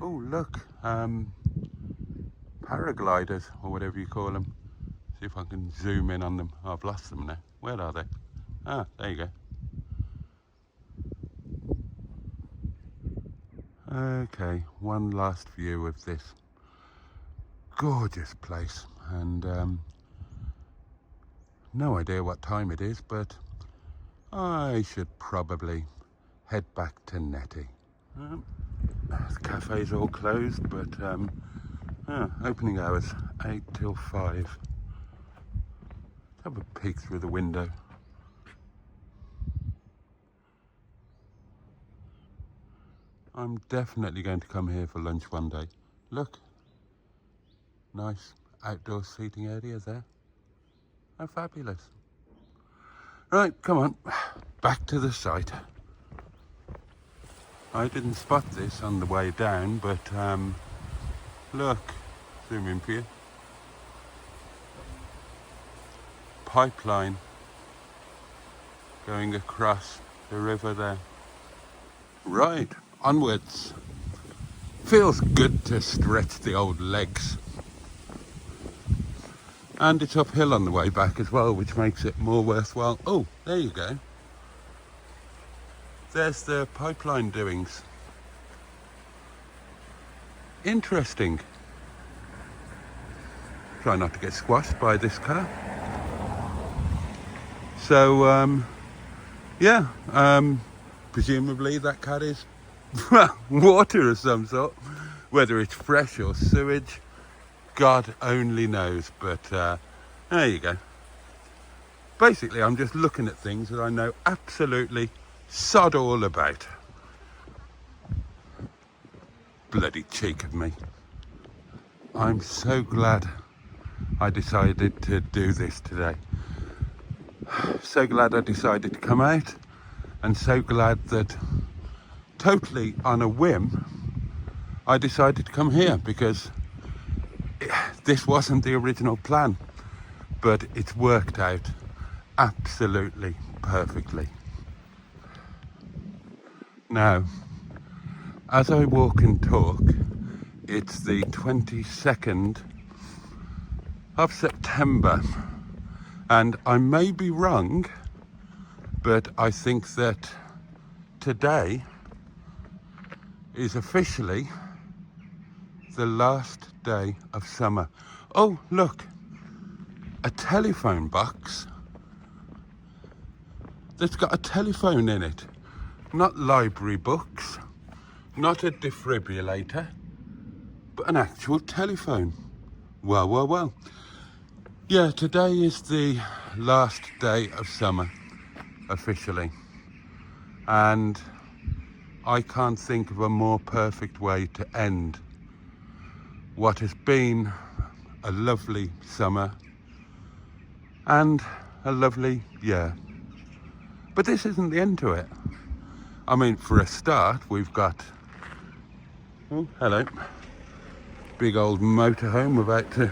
Oh, look, paragliders, or whatever you call them. See if I can zoom in on them. Oh, I've lost them now. Where are they? Ah, there you go. Okay, one last view of this gorgeous place, and no idea what time it is, but I should probably head back to NETTY. The cafe's all closed, but opening hours 8 till 5. Have a peek through the window. I'm definitely going to come here for lunch one day. Look, nice outdoor seating area there. How fabulous. Right, come on, back to the site. I didn't spot this on the way down, but look, zoom in for you. Pipeline going across the river there. Right, onwards. Feels good to stretch the old legs. And it's uphill on the way back as well, which makes it more worthwhile. Oh, there you go. There's the pipeline doings. Interesting. Try not to get squashed by this car. So, yeah, presumably that car is water of some sort. Whether it's fresh or sewage, God only knows. But there you go. Basically, I'm just looking at things that I know absolutely sod all about. Bloody cheek of me. I'm so glad I decided to do this today. So glad I decided to come out, and so glad that totally on a whim I decided to come here, because this wasn't the original plan, but it's worked out absolutely perfectly. Now, as I walk and talk, it's the 22nd of September, and I may be wrong, but I think that today is officially the last day of summer. Oh, look, a telephone box that's got a telephone in it. Not library books, not a defibrillator, but an actual telephone. Well, well, well. Yeah, today is the last day of summer, officially. And I can't think of a more perfect way to end what has been a lovely summer and a lovely year. But this isn't the end to it. I mean, for a start, we've got, oh, hello, big old motorhome about to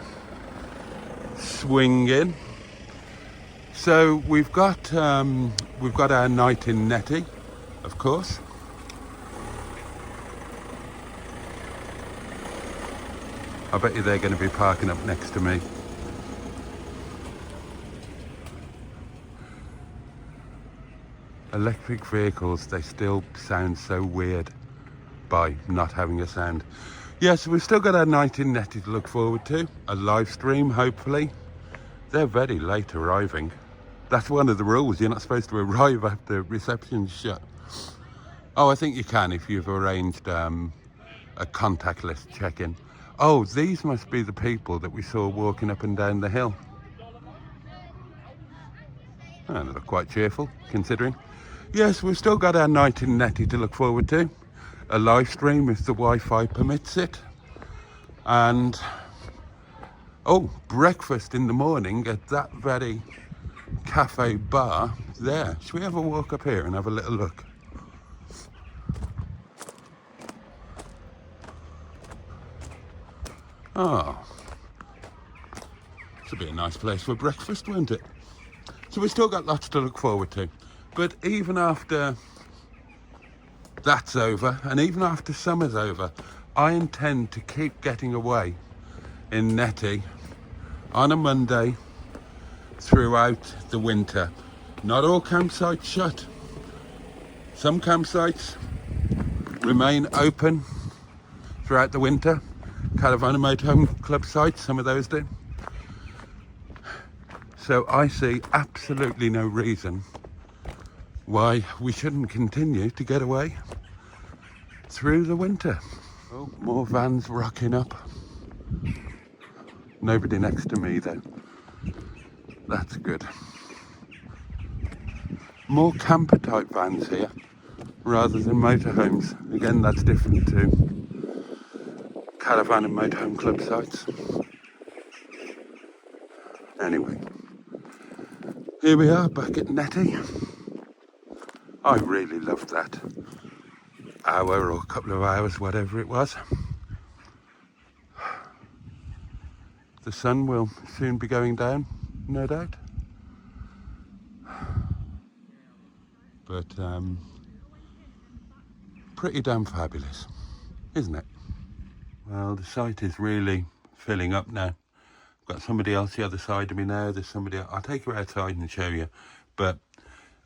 swing in. So we've got our night in NETTY, of course. I bet you they're going to be parking up next to me. Electric vehicles, they still sound so weird by not having a sound. Yes, we've still got our night in NETTY to look forward to. A live stream, hopefully. They're very late arriving. That's one of the rules. You're not supposed to arrive after reception's shut. Oh, I think you can if you've arranged a contactless check-in. Oh, these must be the people that we saw walking up and down the hill. Oh, they look quite cheerful, considering. Yes, we've still got our night in NETTY to look forward to. A live stream if the Wi-Fi permits it. And, oh, breakfast in the morning at that very cafe bar there. Should we have a walk up here and have a little look? Oh, this will be a nice place for breakfast, won't it? So we've still got lots to look forward to. But even after that's over, and even after summer's over, I intend to keep getting away in NETTY on a Monday throughout the winter. Not all campsites shut. Some campsites remain open throughout the winter. Caravan and motorhome club sites, some of those do. So I see absolutely no reason why we shouldn't continue to get away through the winter. Oh, more vans rocking up. Nobody next to me though. That's good. More camper type vans here rather than motorhomes. Again, that's different to caravan and motorhome club sites. Anyway, here we are back at NETTY. I really loved that hour or a couple of hours, whatever it was. The sun will soon be going down, no doubt. But pretty damn fabulous, isn't it? Well, the site is really filling up now. I've got somebody else the other side of me now. There's somebody else. I'll take you outside and show you. But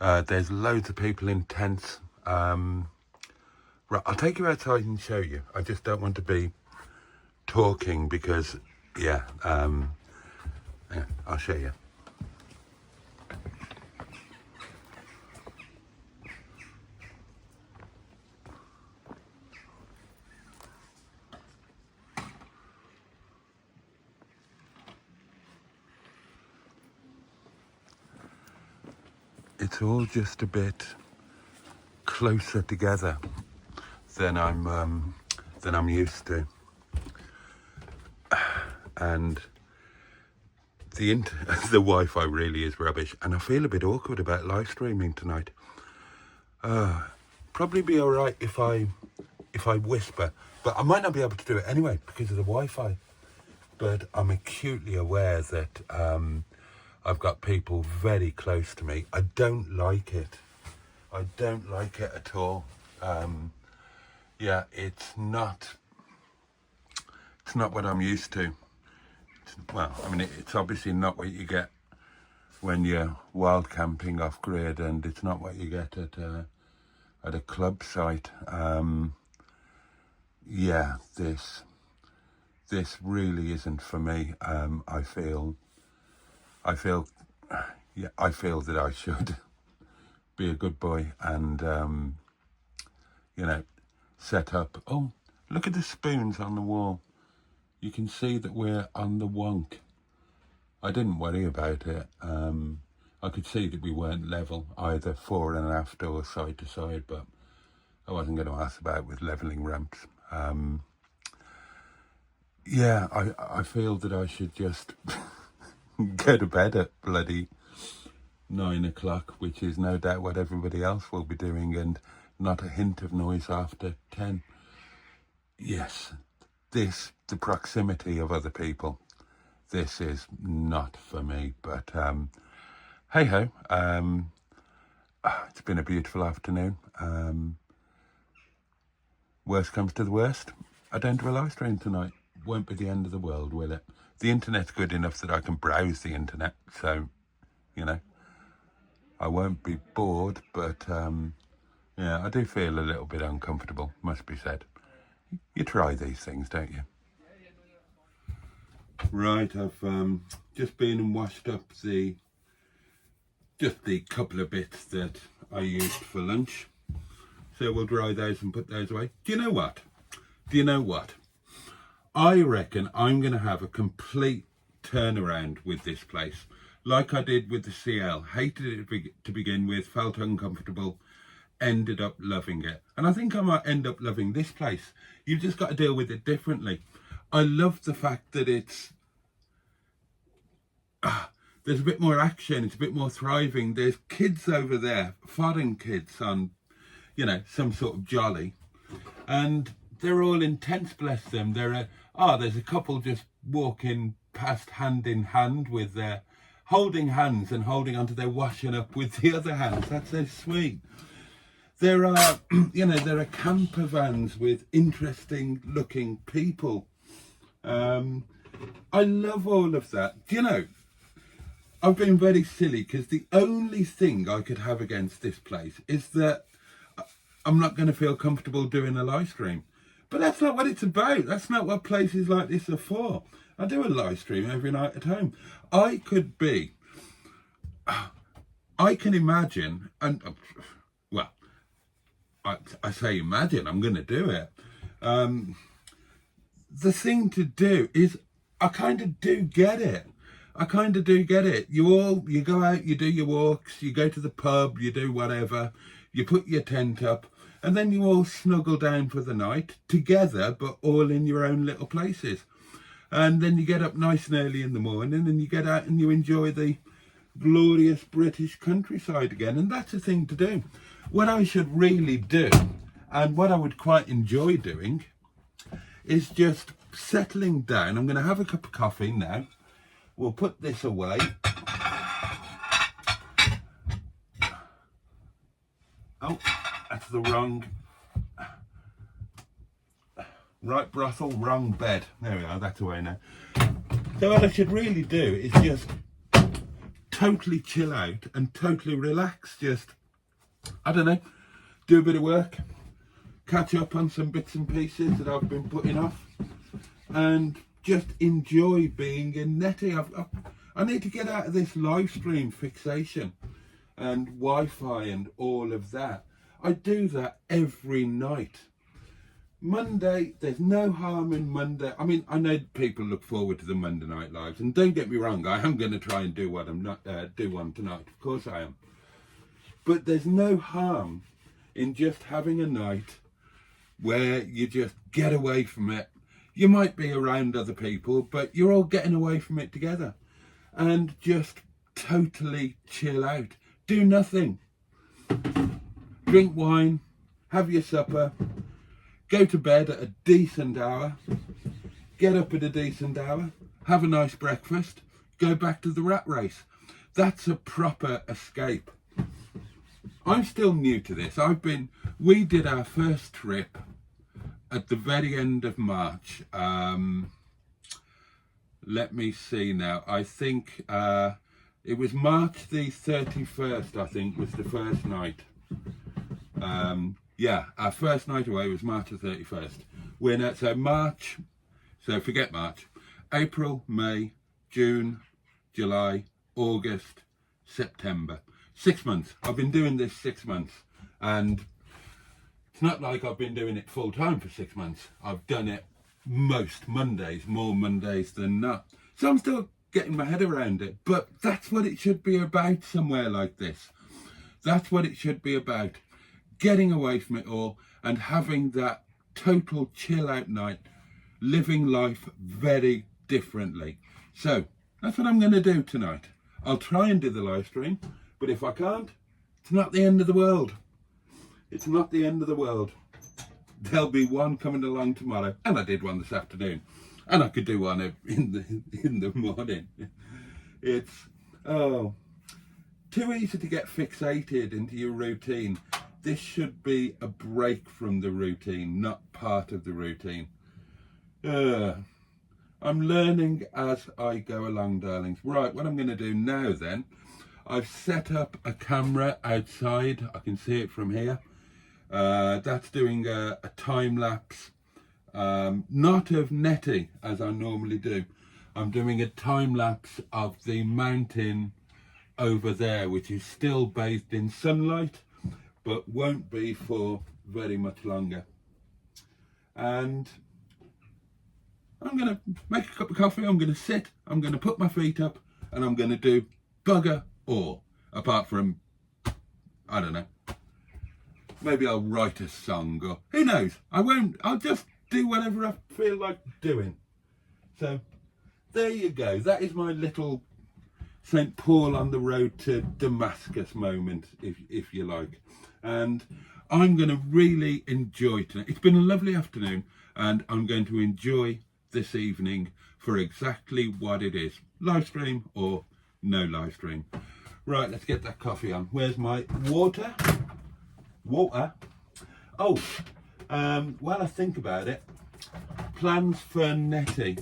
there's loads of people in tents. Right, I'll take you outside and show you. I just don't want to be talking because, yeah, I'll show you. It's all just a bit closer together than I'm used to, and the Wi-Fi really is rubbish, and I feel a bit awkward about live streaming tonight. Probably be all right if I whisper, but I might not be able to do it anyway because of the Wi-Fi. But I'm acutely aware that I've got people very close to me. I don't like it. I don't like it at all. Yeah, it's not what I'm used to. Well, I mean, it's obviously not what you get when you're wild camping off grid, and it's not what you get at a club site. Yeah, this really isn't for me. I feel that I should be a good boy and you know, set up. Oh, look at the spoons on the wall. You can see that we're on the wonk. I didn't worry about it. I could see that we weren't level, either fore and aft or side to side, but I wasn't going to ask about with levelling ramps. Yeah, I feel that I should just go to bed at bloody 9 o'clock, which is no doubt what everybody else will be doing, and not a hint of noise after 10. Yes, the proximity of other people, this is not for me, but hey ho, it's been a beautiful afternoon. Worst comes to the worst, I don't do a live stream tonight. Won't be the end of the world, will it? The internet's good enough that I can browse the internet, so, you know, I won't be bored, but yeah, I do feel a little bit uncomfortable, must be said. You try these things, don't you? Right, I've just been and washed up just the couple of bits that I used for lunch. So we'll dry those and put those away. Do you know what? I reckon I'm going to have a complete turnaround with this place. Like I did with the CL. Hated it to begin with, felt uncomfortable, ended up loving it. And I think I might end up loving this place. You've just got to deal with it differently. I love the fact that it's... there's a bit more action, it's a bit more thriving. There's kids over there, foreign kids on, you know, some sort of jolly. And they're all intense, bless them. There's a couple just walking past hand in hand with their... holding hands and holding onto their washing up with the other hands. That's so sweet. There are, there are camper vans with interesting looking people. I love all of that. Do you know, I've been very silly because the only thing I could have against this place is that I'm not going to feel comfortable doing a live stream. But that's not what it's about. That's not what places like this are for. I do a live stream every night at home. I can imagine, and well, I say imagine, I'm going to do it. The thing to do is, I kind of do get it. You go out, you do your walks, you go to the pub, you do whatever, you put your tent up, and then you all snuggle down for the night together, but all in your own little places. And then you get up nice and early in the morning and you get out and you enjoy the glorious British countryside again. And that's a thing to do. What I should really do, and what I would quite enjoy doing, is just settling down. I'm going to have a cup of coffee now. We'll put this away. Oh, that's the wrong... Right brothel, wrong bed. There we are, that's away now. So what I should really do is just totally chill out and totally relax. Just, I don't know, do a bit of work, catch up on some bits and pieces that I've been putting off, and just enjoy being in Netty. I need to get out of this live stream fixation and Wi-Fi and all of that. I do that every night. Monday, there's no harm in Monday. I mean, I know people look forward to the Monday night lives, and don't get me wrong, I am going to try and do what I'm not do one tonight. Of course I am. But there's no harm in just having a night where you just get away from it. You might be around other people, but you're all getting away from it together, and just totally chill out. Do nothing. Drink wine, have your supper, go to bed at a decent hour, get up at a decent hour, have a nice breakfast, go back to the rat race. That's a proper escape. I'm still new to this. We did our first trip at the very end of March. Let me see now. I think it was March the 31st, I think, was the first night. Yeah, our first night away was March the 31st. So forget March. April, May, June, July, August, September. 6 months. I've been doing this 6 months. And it's not like I've been doing it full time for 6 months. I've done it most Mondays, more Mondays than not. So I'm still getting my head around it. But that's what it should be about somewhere like this. That's what it should be about. Getting away from it all and having that total chill out night, living life very differently. So that's what I'm going to do tonight. I'll try and do the live stream, but if I can't, it's not the end of the world. It's not the end of the world. There'll be one coming along tomorrow, and I did one this afternoon, and I could do one in the morning. It's too easy to get fixated into your routine. This should be a break from the routine, not part of the routine. I'm learning as I go along, darlings. Right, what I'm going to do now then, I've set up a camera outside. I can see it from here. That's doing a time lapse, not of Netty as I normally do. I'm doing a time lapse of the mountain over there, which is still bathed in sunlight, but won't be for very much longer. And I'm going to make a cup of coffee, I'm going to sit, I'm going to put my feet up, and I'm going to do bugger all, apart from, I don't know, maybe I'll write a song, or who knows, I'll just do whatever I feel like doing. So there you go, that is my little St. Paul on the road to Damascus moment, if you like. And I'm going to really enjoy tonight. It's been a lovely afternoon, and I'm going to enjoy this evening for exactly what it is. Live stream or no live stream. Right, let's get that coffee on. Where's my water? Oh, while I think about it, plans for Netty.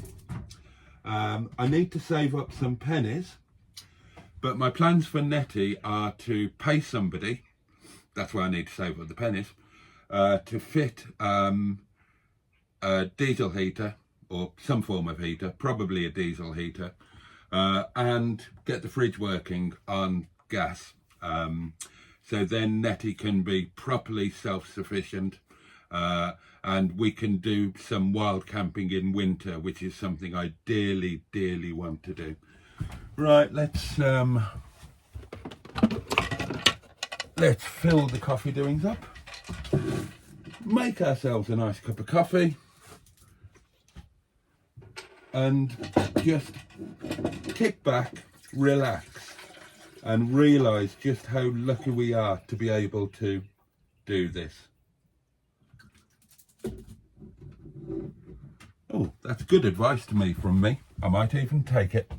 I need to save up some pennies, but my plans for Netty are to pay somebody, that's why I need to save up the pennies, to fit a diesel heater or some form of heater, probably a diesel heater, and get the fridge working on gas. So then Netty can be properly self-sufficient, and we can do some wild camping in winter, which is something I dearly, dearly want to do. Right, let's fill the coffee doings up, make ourselves a nice cup of coffee, and just kick back, relax, and realise just how lucky we are to be able to do this. Oh, that's good advice to me from me. I might even take it.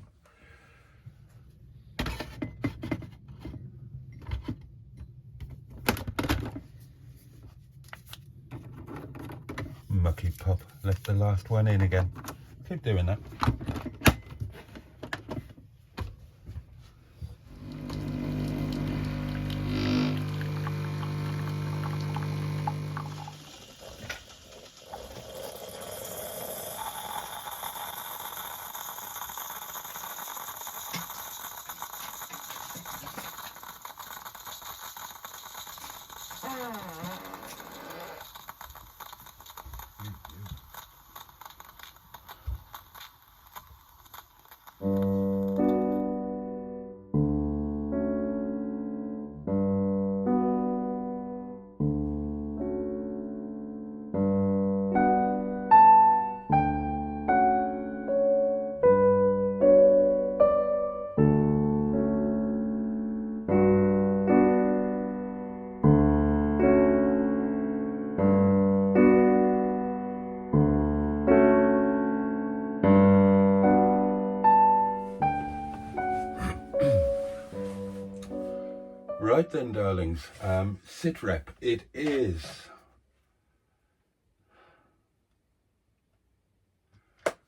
Mucky pup, let the last one in again. Keep doing that. Right then, darlings, sit rep. It is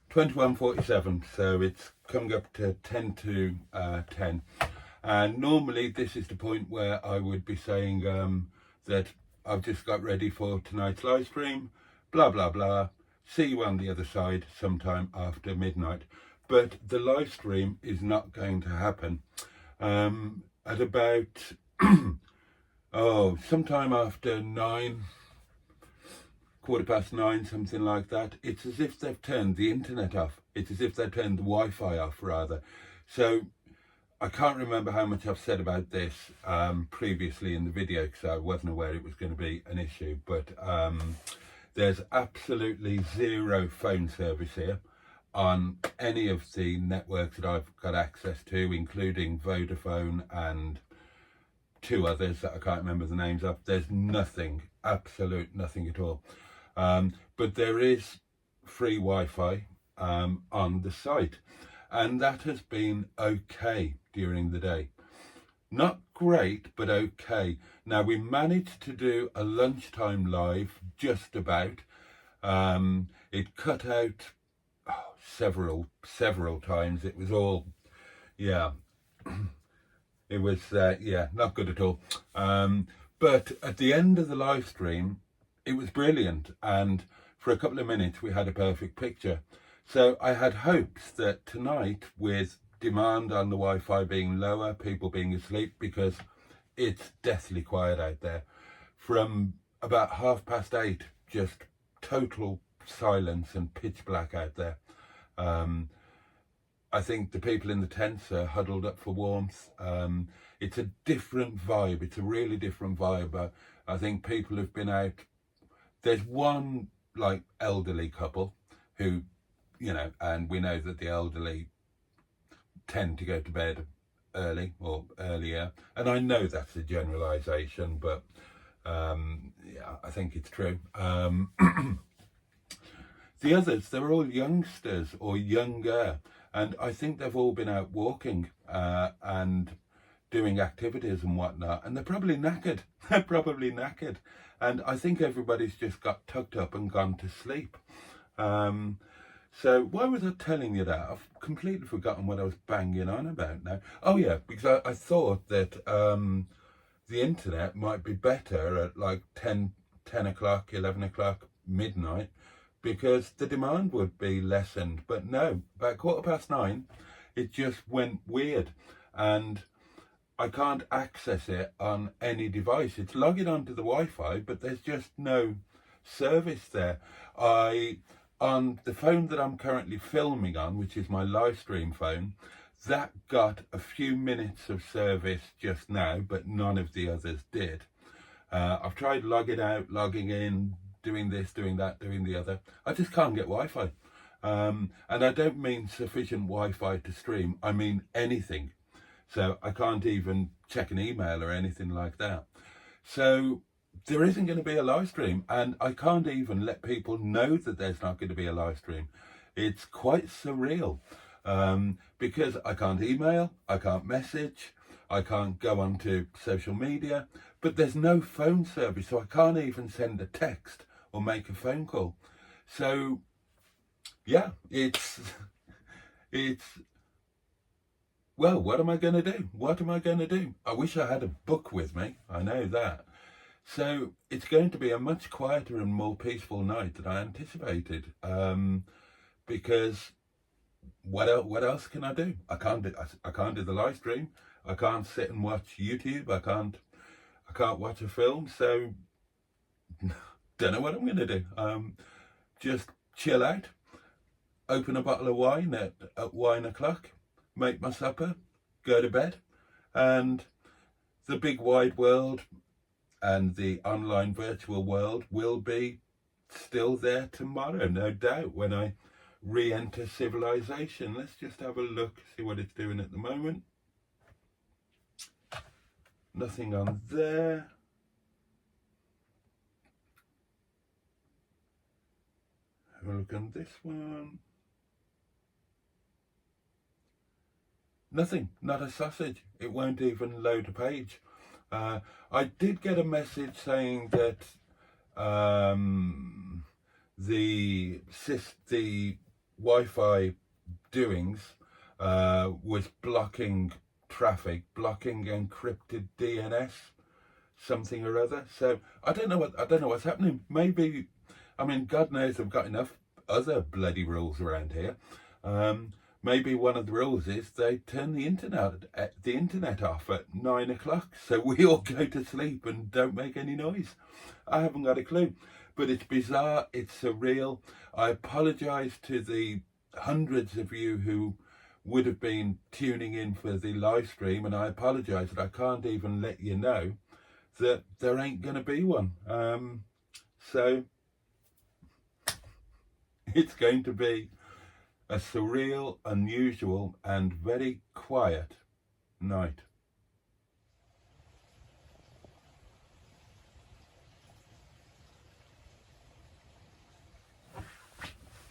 21:47, so it's coming up to 10 to 10. And normally this is the point where I would be saying that I've just got ready for tonight's live stream, blah, blah, blah. See you on the other side sometime after midnight. But the live stream is not going to happen. At about sometime after 9, 9:15, something like that, it's as if they've turned the internet off. It's as if they've turned the Wi-Fi off, rather. So I can't remember how much I've said about this previously in the video, because I wasn't aware it was going to be an issue. But there's absolutely zero phone service here on any of the networks that I've got access to, including Vodafone and 2 others that I can't remember the names of. There's nothing, absolute nothing at all. But there is free Wi-Fi on the site, and that has been okay during the day. Not great, but okay. Now, we managed to do a lunchtime live, just about. It cut out several times. It was all, yeah. It was, not good at all. But at the end of the live stream, it was brilliant. And for a couple of minutes, we had a perfect picture. So I had hopes that tonight, with demand on the Wi-Fi being lower, people being asleep, because it's deathly quiet out there. From about 8:30, just total silence and pitch black out there. I think the people in the tents are huddled up for warmth. It's a different vibe. It's a really different vibe. I think people have been out. There's one elderly couple who, and we know that the elderly tend to go to bed early or earlier. And I know that's a generalisation, but I think it's true. The others, they're all youngsters or younger. And I think they've all been out walking and doing activities and whatnot. And they're probably knackered. They're probably knackered. And I think everybody's just got tucked up and gone to sleep. So why was I telling you that? I've completely forgotten what I was banging on about now. Oh, yeah, because I thought that the internet might be better at 10 o'clock, 11 o'clock, midnight, because the demand would be lessened. But no, about 9:15, it just went weird. And I can't access it on any device. It's logging onto the Wi-Fi, but there's just no service there. On the phone that I'm currently filming on, which is my live stream phone, that got a few minutes of service just now, but none of the others did. I've tried logging out, logging in, doing this, doing that, doing the other. I just can't get Wi-Fi. And I don't mean sufficient Wi-Fi to stream, I mean anything. So I can't even check an email or anything like that. So there isn't going to be a live stream, and I can't even let people know that there's not going to be a live stream. It's quite surreal, because I can't email, I can't message, I can't go onto social media, but there's no phone service, so I can't even send a text or make a phone call. So yeah, it's well, what am I going to do? What am I going to do? I wish I had a book with me, I know that. So it's going to be a much quieter and more peaceful night than I anticipated, because what else can I do? I can't do the live stream. I can't sit and watch YouTube. I can't watch a film. So don't know what I'm going to do. Just chill out, open a bottle of wine at 1 o'clock, make my supper, go to bed, and the big wide world and the online virtual world will be still there tomorrow, no doubt, when I re-enter civilization. Let's just have a look, see what it's doing at the moment. Nothing on there. Have a look on this one. Nothing, not a sausage. It won't even load a page. I did get a message saying that the Wi-Fi doings was blocking traffic, blocking encrypted DNS, something or other. So I don't know what's happening. Maybe, I mean, God knows I've got enough other bloody rules around here. Maybe one of the rules is they turn the internet off at 9 o'clock, so we all go to sleep and don't make any noise. I haven't got a clue, but it's bizarre, it's surreal. I apologise to the hundreds of you who would have been tuning in for the live stream, and I apologise that I can't even let you know that there ain't going to be one. So it's going to be a surreal, unusual and very quiet night.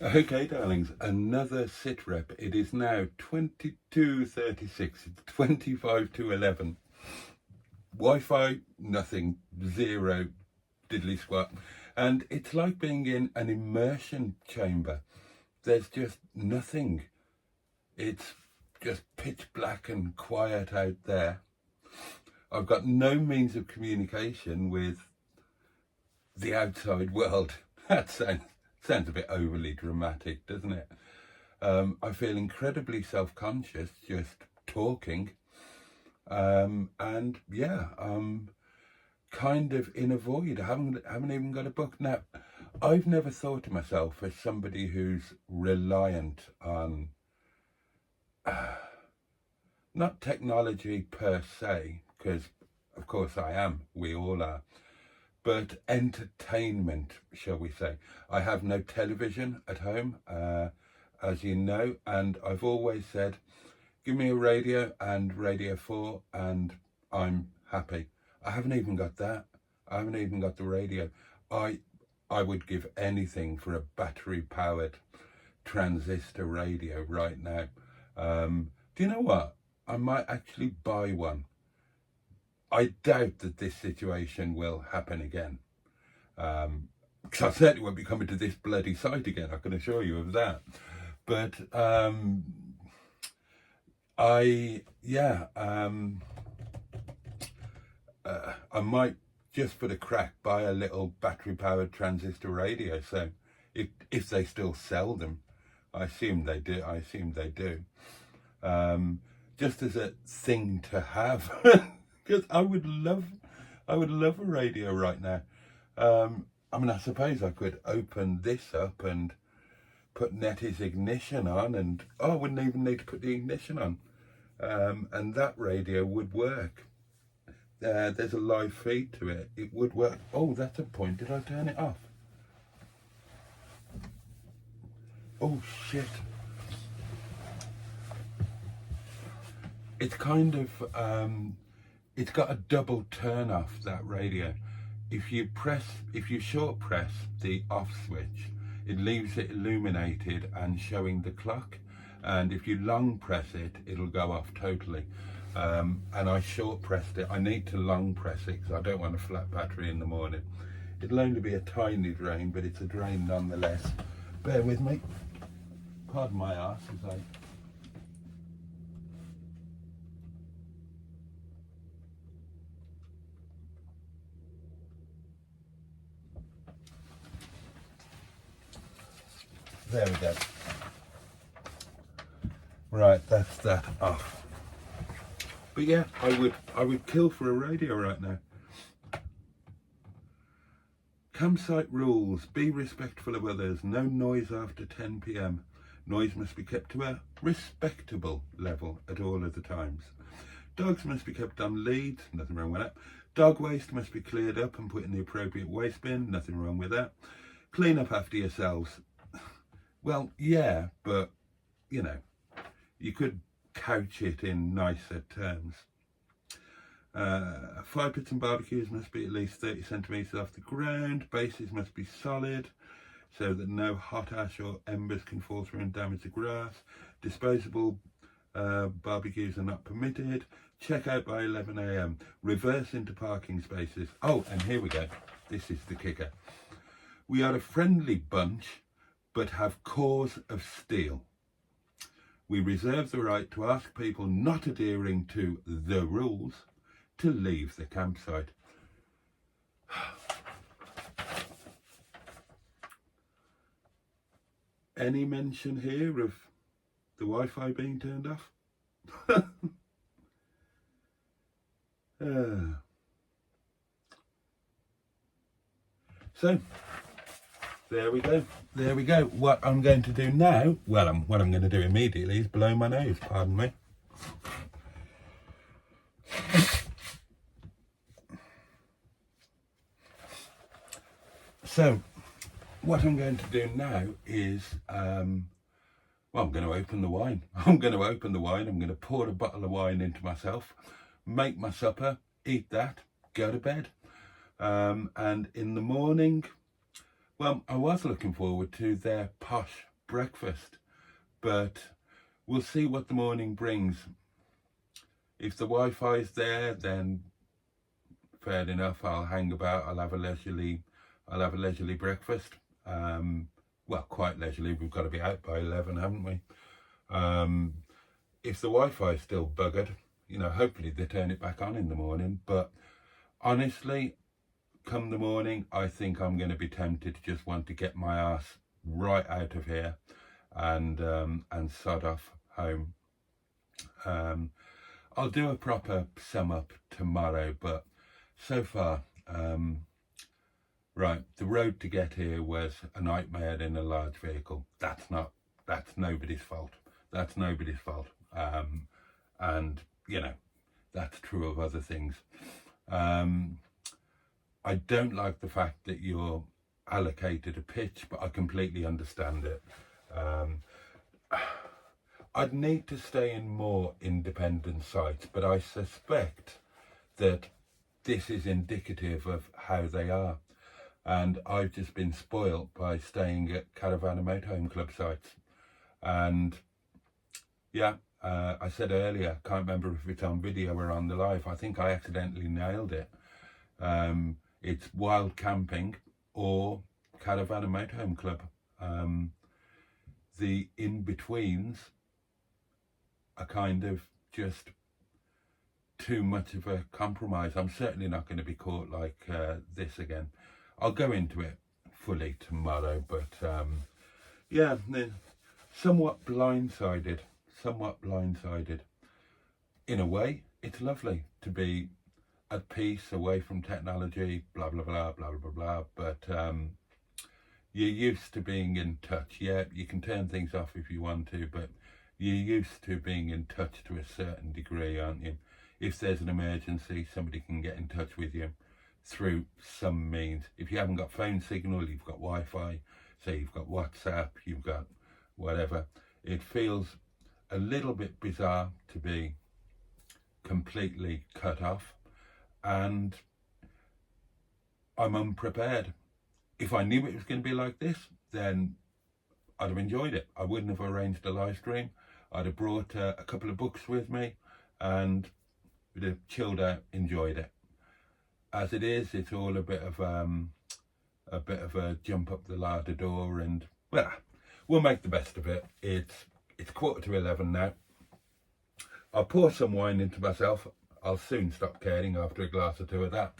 Okay, darlings, another sit rep. It is now 22:36. It's 25 to 11. Wi-Fi, nothing, zero, diddly squat. And it's like being in an immersion chamber. There's just nothing. It's just pitch black and quiet out there. I've got no means of communication with the outside world. That sounds a bit overly dramatic, doesn't it? I feel incredibly self-conscious just talking. And yeah, I'm kind of in a void. I haven't even got a book. Now, I've never thought of myself as somebody who's reliant on, not technology per se, because of course I am, we all are, but entertainment, shall we say. I have no television at home, as you know, and I've always said, give me a radio and Radio 4 and I'm happy. I haven't even got that. I haven't even got the radio. I would give anything for a battery-powered transistor radio right now. Do you know what? I might actually buy one. I doubt that this situation will happen again. Because I certainly won't be coming to this bloody site again, I can assure you of that. But I might just for the crack buy a little battery powered transistor radio. So if they still sell them, I assume they do. just as a thing to have. Because I would love a radio right now. I mean, I suppose I could open this up and put Netty's ignition on, and I wouldn't even need to put the ignition on, and that radio would work. There's a live feed to it. It would work. Oh, that's a point. Did I turn it off? Oh shit. It's kind of it's got a double turn off, that radio. If you short press the off switch, it leaves it illuminated and showing the clock, and if you long press it, it'll go off totally. And I short pressed it. I need to long press it because I don't want a flat battery in the morning. It'll only be a tiny drain, but it's a drain nonetheless. Bear with me. Pardon my arse as I... There we go. Right, that's that off. But yeah, I would kill for a radio right now. Campsite rules: be respectful of others. No noise after 10 p.m. Noise must be kept to a respectable level at all of the times. Dogs must be kept on leads. Nothing wrong with that. Dog waste must be cleared up and put in the appropriate waste bin. Nothing wrong with that. Clean up after yourselves. Well, yeah, but, you know, you could couch it in nicer terms. Fire pits and barbecues must be at least 30 centimetres off the ground. Bases must be solid so that no hot ash or embers can fall through and damage the grass. Disposable barbecues are not permitted. Check out by 11 a.m. Reverse into parking spaces. Oh, and here we go. This is the kicker. We are a friendly bunch, but have cores of steel. We reserve the right to ask people not adhering to the rules to leave the campsite. Any mention here of the Wi-Fi being turned off? So, there we go. There we go. What I'm going to do now, what I'm going to do immediately is blow my nose, pardon me. So, what I'm going to do now is, well, I'm going to open the wine. I'm going to pour a bottle of wine into myself, make my supper, eat that, go to bed. And in the morning, well, I was looking forward to their posh breakfast, but we'll see what the morning brings. If the Wi-Fi is there, then fair enough, I'll hang about, I'll have a leisurely breakfast. Well, quite leisurely, we've got to be out by 11, haven't we? If the Wi-Fi is still buggered, you know, hopefully they turn it back on in the morning, but honestly, come the morning, I think I'm going to be tempted to just want to get my ass right out of here and sod off home. I'll do a proper sum up tomorrow, but so far, right, the road to get here was a nightmare in a large vehicle. That's nobody's fault. That's nobody's fault. And, you know, that's true of other things. I don't like the fact that you're allocated a pitch, but I completely understand it. I'd need to stay in more independent sites, but I suspect that this is indicative of how they are. And I've just been spoilt by staying at caravan and motorhome club sites. And yeah, I said earlier, I can't remember if it's on video or on the live, I think I accidentally nailed it. It's wild camping or caravan and motorhome club. The in-betweens are kind of just too much of a compromise. I'm certainly not going to be caught like this again. I'll go into it fully tomorrow, but yeah, somewhat blindsided. in a way, it's lovely to be at peace, away from technology, blah, blah, blah, blah, blah, blah. But you're used to being in touch. Yeah, you can turn things off if you want to, but you're used to being in touch to a certain degree, aren't you? If there's an emergency, somebody can get in touch with you through some means. If you haven't got phone signal, you've got Wi-Fi, so you've got WhatsApp, you've got whatever. It feels a little bit bizarre to be completely cut off, and I'm unprepared. If I knew it was going to be like this, then I'd have enjoyed it. I wouldn't have arranged a live stream. I'd have brought a couple of books with me and we'd have chilled out, enjoyed it. As it is, it's all a bit of a jump up the ladder door, and well, we'll make the best of it. It's 11:15 now. I'll pour some wine into myself. I'll soon stop caring after a glass or two of that.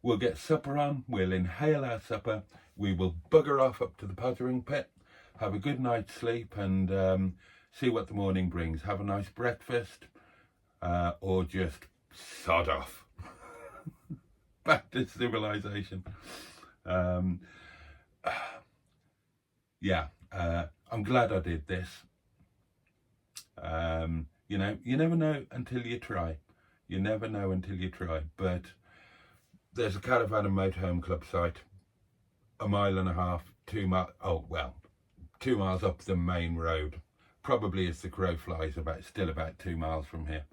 We'll get supper on, we'll inhale our supper, we will bugger off up to the pottering pit, have a good night's sleep, and see what the morning brings. Have a nice breakfast, or just sod off. Back to civilization. Yeah, I'm glad I did this. You know, you never know until you try. You never know until you try. But there's a caravan and motorhome club site, 1.5 miles, 2 miles, 2 miles up the main road. Probably as the crow flies, still about 2 miles from here.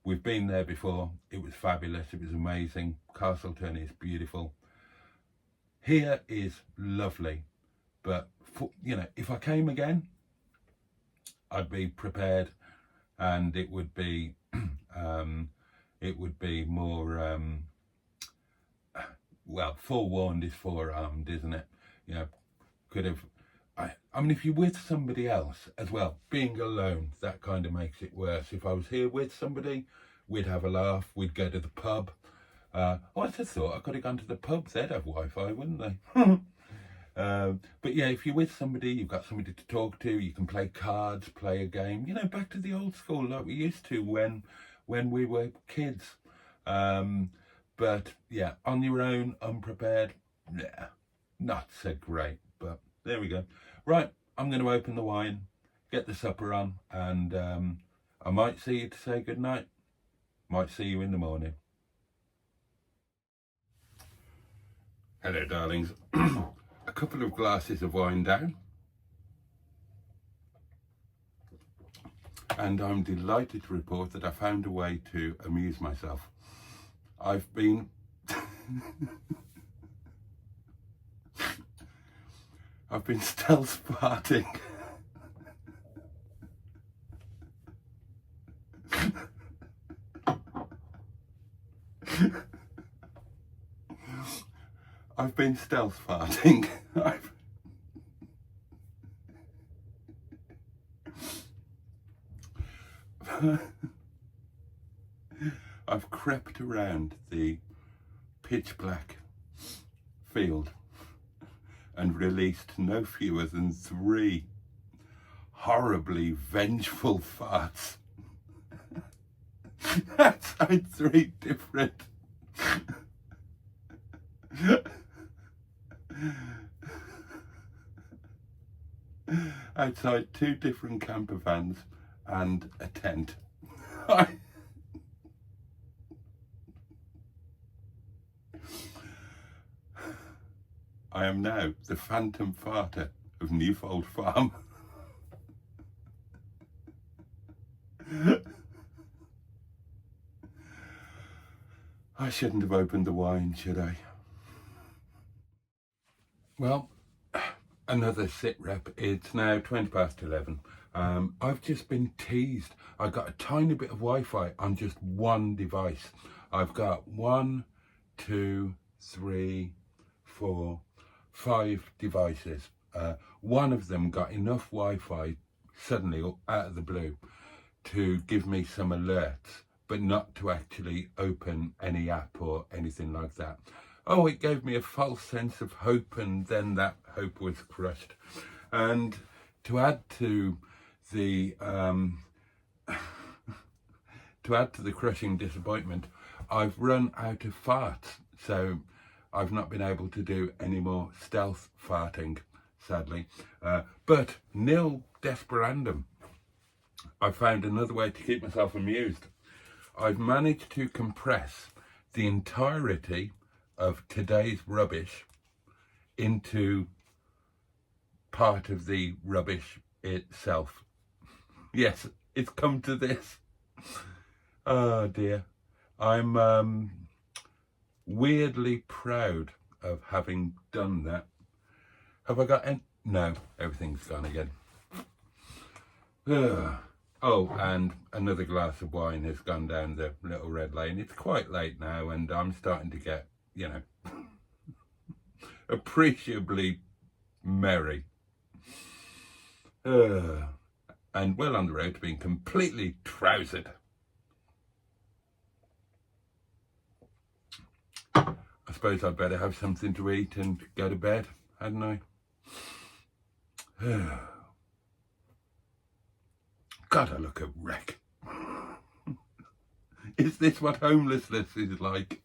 We've been there before. It was fabulous. It was amazing. Castleton is beautiful. Here is lovely. But, you know, if I came again, I'd be prepared, and it would be more, well, forewarned is forearmed, isn't it? You know, could have, I mean, if you're with somebody else as well, being alone, that kind of makes it worse. If I was here with somebody, we'd have a laugh, we'd go to the pub. I just thought I could have gone to the pub, they'd have Wi-Fi, wouldn't they? But yeah, if you're with somebody, you've got somebody to talk to, you can play cards, play a game, you know, back to the old school like we used to when we were kids. But yeah, on your own, unprepared, yeah, not so great, but there we go. Right, I'm going to open the wine, get the supper on, and I might see you to say goodnight. Might see you in the morning. Hello, darlings. A couple of glasses of wine down, and I'm delighted to report that I found a way to amuse myself. I've been stealth farting. I've been stealth farting. I've crept around the pitch black field and released no fewer than 3 horribly vengeful farts. Outside 3 different outside 2 different camper vans and a tent. I am now the phantom farter of Newfold Farm. I shouldn't have opened the wine, should I? Well, another sit rep. It's now 11:20. I've just been teased. I got a tiny bit of Wi-Fi on just one device. I've got 1, 2, 3, 4, 5 devices. One of them got enough Wi-Fi suddenly out of the blue to give me some alerts, but not to actually open any app or anything like that. Oh, it gave me a false sense of hope, and then that hope was crushed. And to add to the to add to the crushing disappointment, I've run out of farts, so I've not been able to do any more stealth farting, sadly. But nil desperandum. I found another way to keep myself amused. I've managed to compress the entirety of today's rubbish into part of the rubbish itself. Yes, it's come to this. Oh dear. I'm weirdly proud of having done that. Have I got any? No, everything's gone again. Oh, and another glass of wine has gone down the little red lane. It's quite late now and I'm starting to get, you know, appreciably merry. And well on the road to being completely trousered. I suppose I'd better have something to eat and go to bed, hadn't I? God, I look a wreck. Is this what homelessness is like?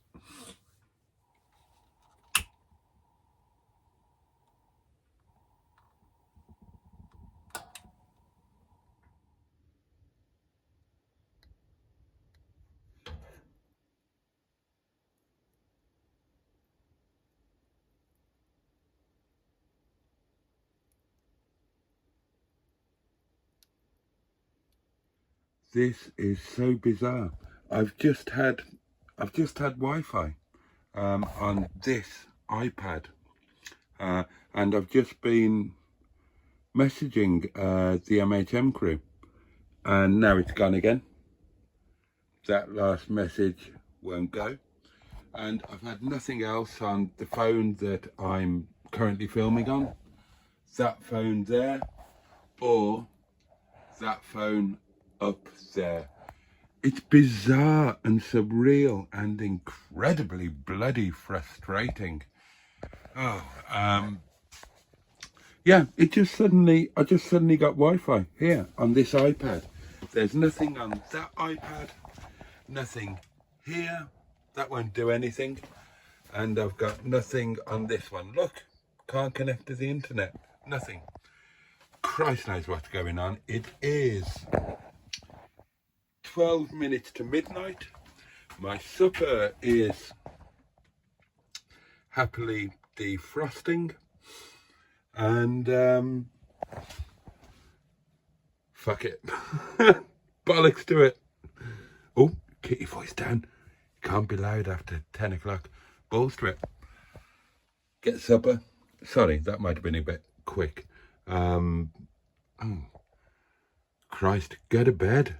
This is so bizarre. I've just had Wi-Fi on this iPad, and I've just been messaging the MHM crew, and now it's gone again. That last message won't go, and I've had nothing else on the phone that I'm currently filming on, that phone there, or that phone up there. It's bizarre and surreal and incredibly bloody frustrating. Yeah, I just suddenly got Wi-Fi here on this iPad. There's nothing on that iPad, nothing here, that won't do anything, and I've got nothing on this one. Look, can't connect to the internet, nothing. Christ knows what's going on. It is 12 minutes to midnight. My supper is happily defrosting, and fuck it. Bollocks to it. Oh, keep your voice down. Can't be loud after 10 o'clock. Balls to it. Get supper. Sorry, that might have been a bit quick. Oh. Christ, go to bed.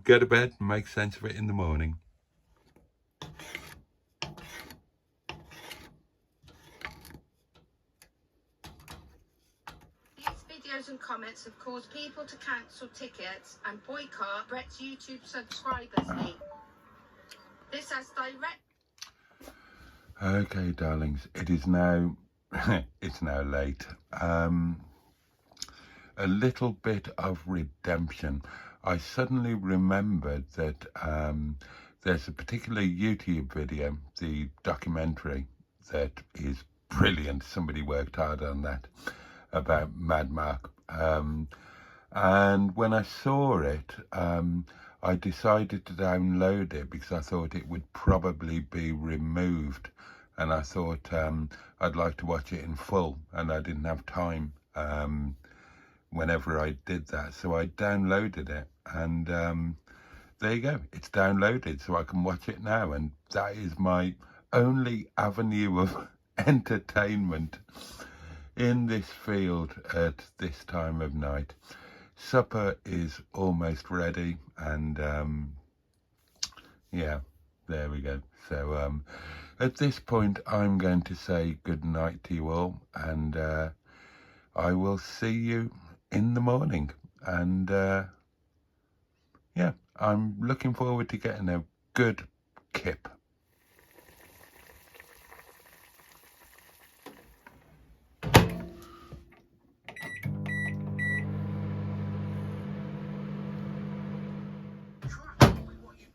Go to bed and make sense of it in the morning. These videos and comments have caused people to cancel tickets and boycott Brett's YouTube subscribers link. This has direct... Okay, darlings, it is now, it's now late. A little bit of redemption. I suddenly remembered that there's a particular YouTube video, the documentary, that is brilliant. Somebody worked hard on that, about Mad Mark. And when I saw it, I decided to download it because I thought it would probably be removed. And I thought I'd like to watch it in full, and I didn't have time whenever I did that, so I downloaded it, and there you go, it's downloaded, so I can watch it now, and that is my only avenue of entertainment in this field at this time of night. Supper is almost ready, and yeah, there we go. So at this point I'm going to say good night to you all, and I will see you in the morning, and yeah, I'm looking forward to getting a good kip. With what you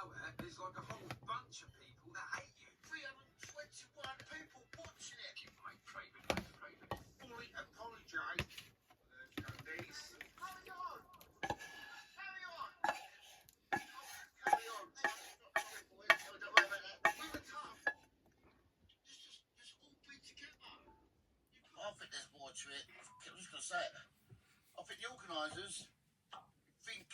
out there, there's like a whole bunch of people that hate you. 321 people watching it. Keep my craving, fully apologise. Please. Carry on. Carry on. Carry on. Don't worry about that. We were tough. Just all be together. I think there's more to it. I'm just going to say it. I think the organisers think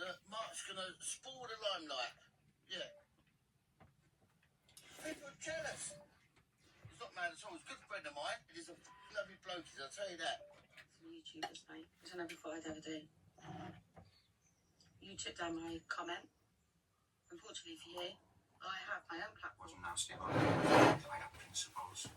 that Mark's going to spoil the limelight. Yeah. People are jealous. He's not mad at all. He's a good friend of mine. He's a lovely bloke, I'll tell you that. Some YouTubers, mate, which I never thought I'd ever do. You took down my comment. Unfortunately for you, I have my own platform. Wasn't nasty about it. I got principles.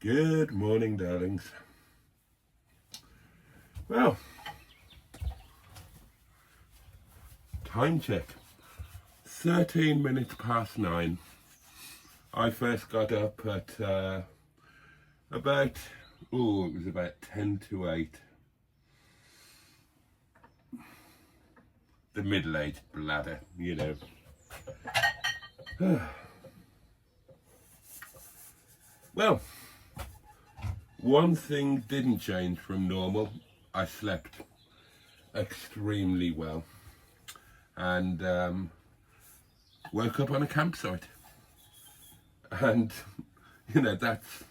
Good morning, darlings. Well, time check. 13 minutes past 9. I first got up at about 10 to 8. The middle-aged bladder, you know. Well, one thing didn't change from normal. I slept extremely well and woke up on a campsite. And, you know, that's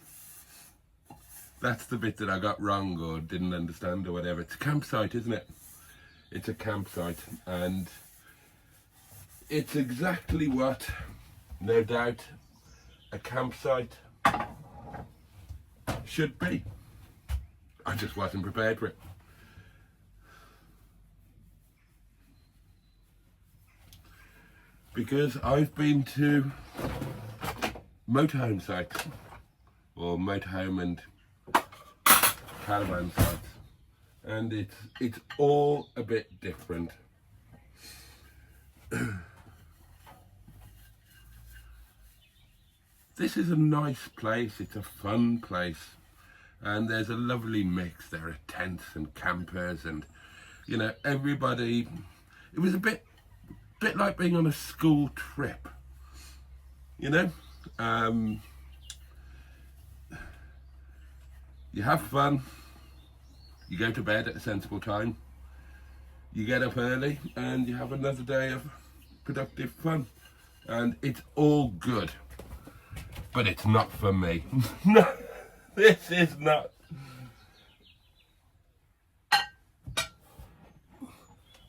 the bit that I got wrong or didn't understand or whatever. It's a campsite, isn't it? It's a campsite, and it's exactly what, no doubt, a campsite should be. I just wasn't prepared for it. Because I've been to motorhome sites, or motorhome and caravan sites, and it's all a bit different. This is a nice place, it's a fun place, and there's a lovely mix. There are tents and campers and, you know, everybody. It was a bit like being on a school trip, you know. You have fun, you go to bed at a sensible time, you get up early, and you have another day of productive fun, and it's all good. But it's not for me. No, this is not.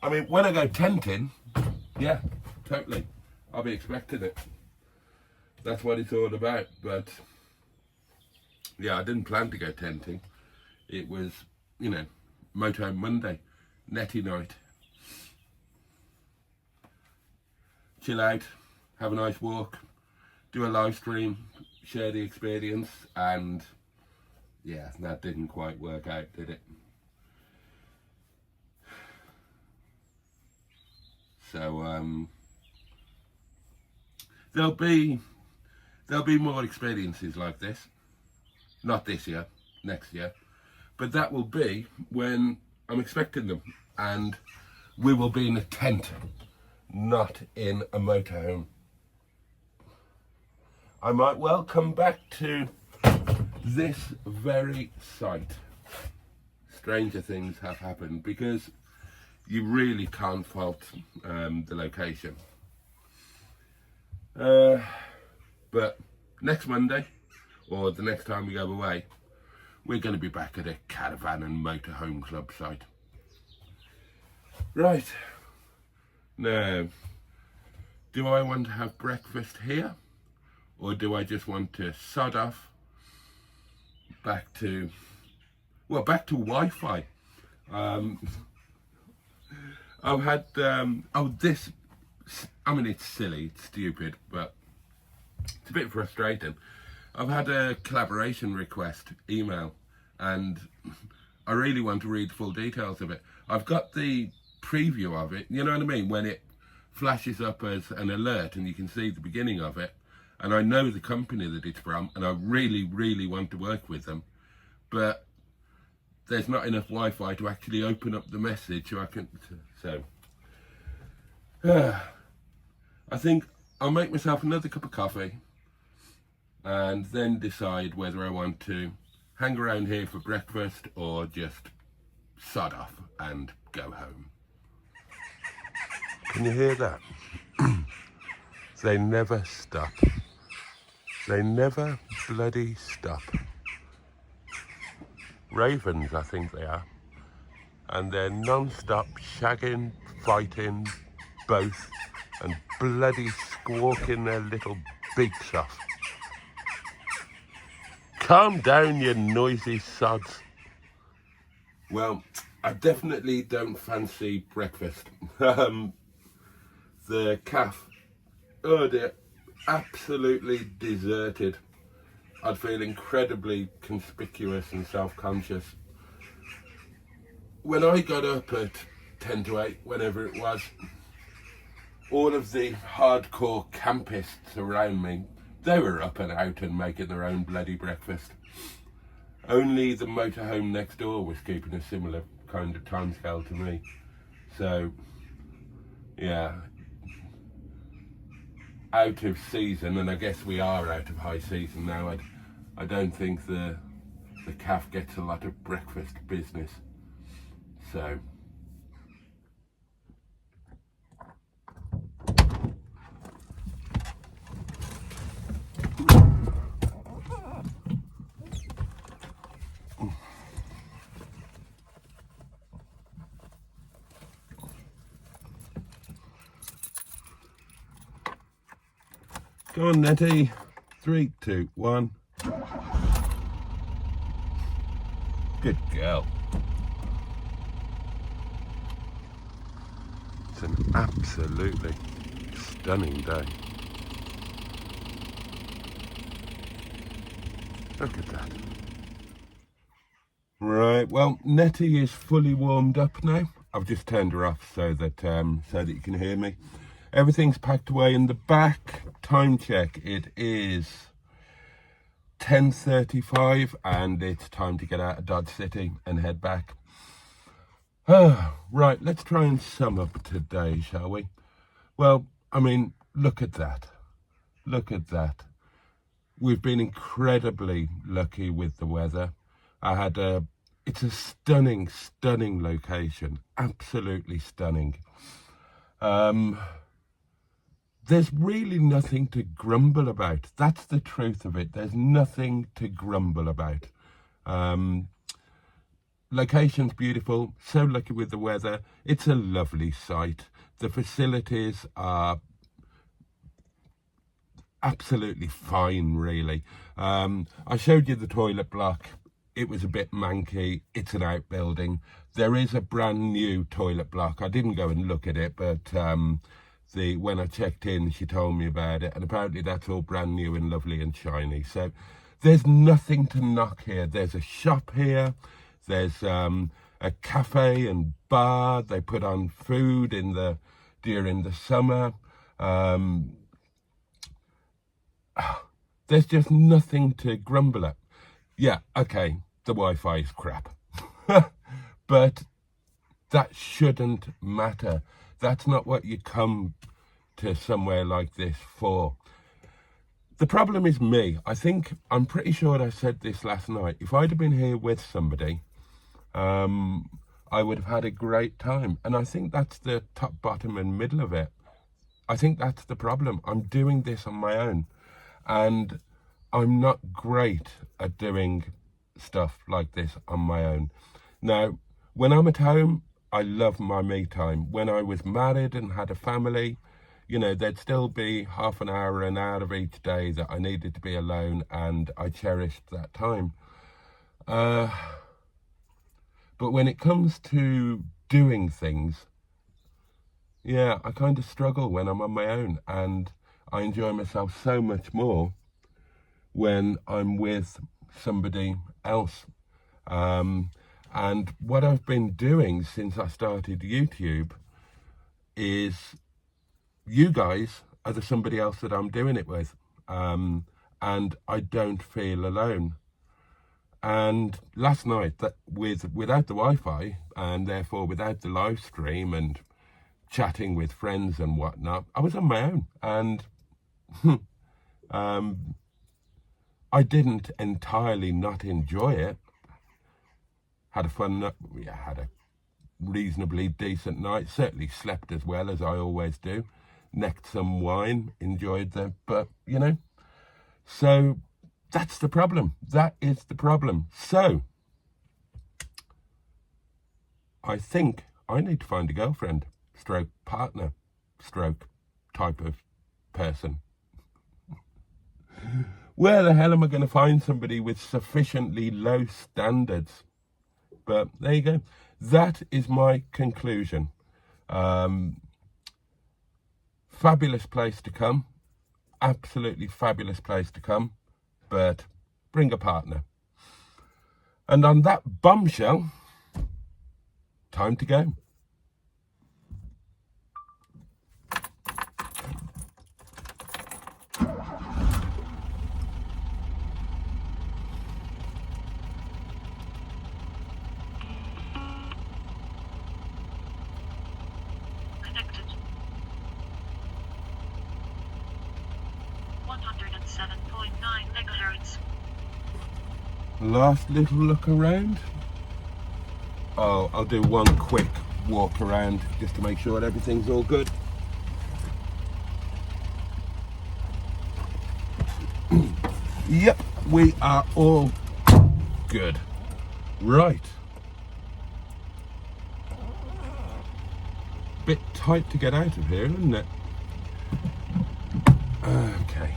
I mean, when I go tenting, yeah, totally. I'll be expecting it. That's what it's all about. But yeah, I didn't plan to go tenting. It was, you know, Motorhome Monday, Netty night. Chill out, have a nice walk, do a live stream, share the experience, and yeah, that didn't quite work out, did it? So there'll be more experiences like this. Not this year, next year, but that will be when I'm expecting them, and we will be in a tent, not in a motorhome. I might well come back to this very site. Stranger things have happened, because you really can't fault the location. But next Monday, or the next time we go away, we're going to be back at a caravan and motorhome club site. Right, Now, do I want to have breakfast here, or do I just want to sod off back to Wi-Fi? I've had, it's silly, it's stupid, but it's a bit frustrating. I've had a collaboration request email, and I really want to read full details of it. I've got the preview of it, you know what I mean, when it flashes up as an alert and you can see the beginning of it, and I know the company that it's from, and I really, really want to work with them, but there's not enough Wi-Fi to actually open up the message so I can, I think I'll make myself another cup of coffee and then decide whether I want to hang around here for breakfast or just sod off and go home. Can you hear that? They never stop. They never bloody stop. Ravens, I think they are. And they're non-stop shagging, fighting, both, and bloody squawking their little beaks off. Calm down, you noisy sods. Well, I definitely don't fancy breakfast. The calf, oh dear, absolutely deserted. I'd feel incredibly conspicuous and self-conscious. When I got up at 10 to 8, whenever it was, all of the hardcore campists around me, they were up and out and making their own bloody breakfast. Only the motorhome next door was keeping a similar kind of timescale to me. So, yeah, out of season, and I guess we are out of high season now. I don't think the calf gets a lot of breakfast business. So, go on, Nettie. 3, 2, 1. Good girl. It's an absolutely stunning day. Look at that. Right, well, Nettie is fully warmed up now. I've just turned her off so that you can hear me. Everything's packed away in the back. Time check, it is 10:35 and it's time to get out of Dodge City and head back. Right, let's try and sum up today, shall we? Well, I mean, look at that. Look at that. We've been incredibly lucky with the weather. It's a stunning, stunning location. Absolutely stunning. There's really nothing to grumble about. That's the truth of it. There's nothing to grumble about. Location's beautiful. So lucky with the weather. It's a lovely site. The facilities are absolutely fine, really. I showed you the toilet block. It was a bit manky. It's an outbuilding. There is a brand new toilet block. I didn't go and look at it, but when I checked in, she told me about it, and apparently that's all brand new and lovely and shiny. So there's nothing to knock here. There's a shop here. There's a cafe and bar. They put on food during the summer. There's just nothing to grumble at. Yeah, okay, the Wi-Fi is crap. But that shouldn't matter. That's not what you come to somewhere like this for. The problem is me. I'm pretty sure I said this last night. If I'd have been here with somebody, I would have had a great time. And I think that's the top, bottom and middle of it. I think that's the problem. I'm doing this on my own. And I'm not great at doing stuff like this on my own. Now, when I'm at home, I love my me time. When I was married and had a family, you know, there'd still be half an hour of each day that I needed to be alone, and I cherished that time. But when it comes to doing things, yeah, I kind of struggle when I'm on my own, and I enjoy myself so much more when I'm with somebody else. And what I've been doing since I started YouTube is you guys are the somebody else that I'm doing it with. And I don't feel alone. And last night, without the Wi-Fi, and therefore without the live stream and chatting with friends and whatnot, I was on my own. And I didn't entirely not enjoy it. Had a reasonably decent night. Certainly slept as well as I always do. Necked some wine, enjoyed that. But, you know, so that's the problem. That is the problem. So I think I need to find a girlfriend, stroke partner, stroke type of person. Where the hell am I going to find somebody with sufficiently low standards? But there you go. That is my conclusion. Fabulous place to come. Absolutely fabulous place to come. But bring a partner. And on that bombshell, time to go. Connected. 107.9 megahertz. Last little look around. Oh, I'll do one quick walk around just to make sure that everything's all good. Yep, we are all good. Right. Bit tight to get out of here, isn't it? Okay.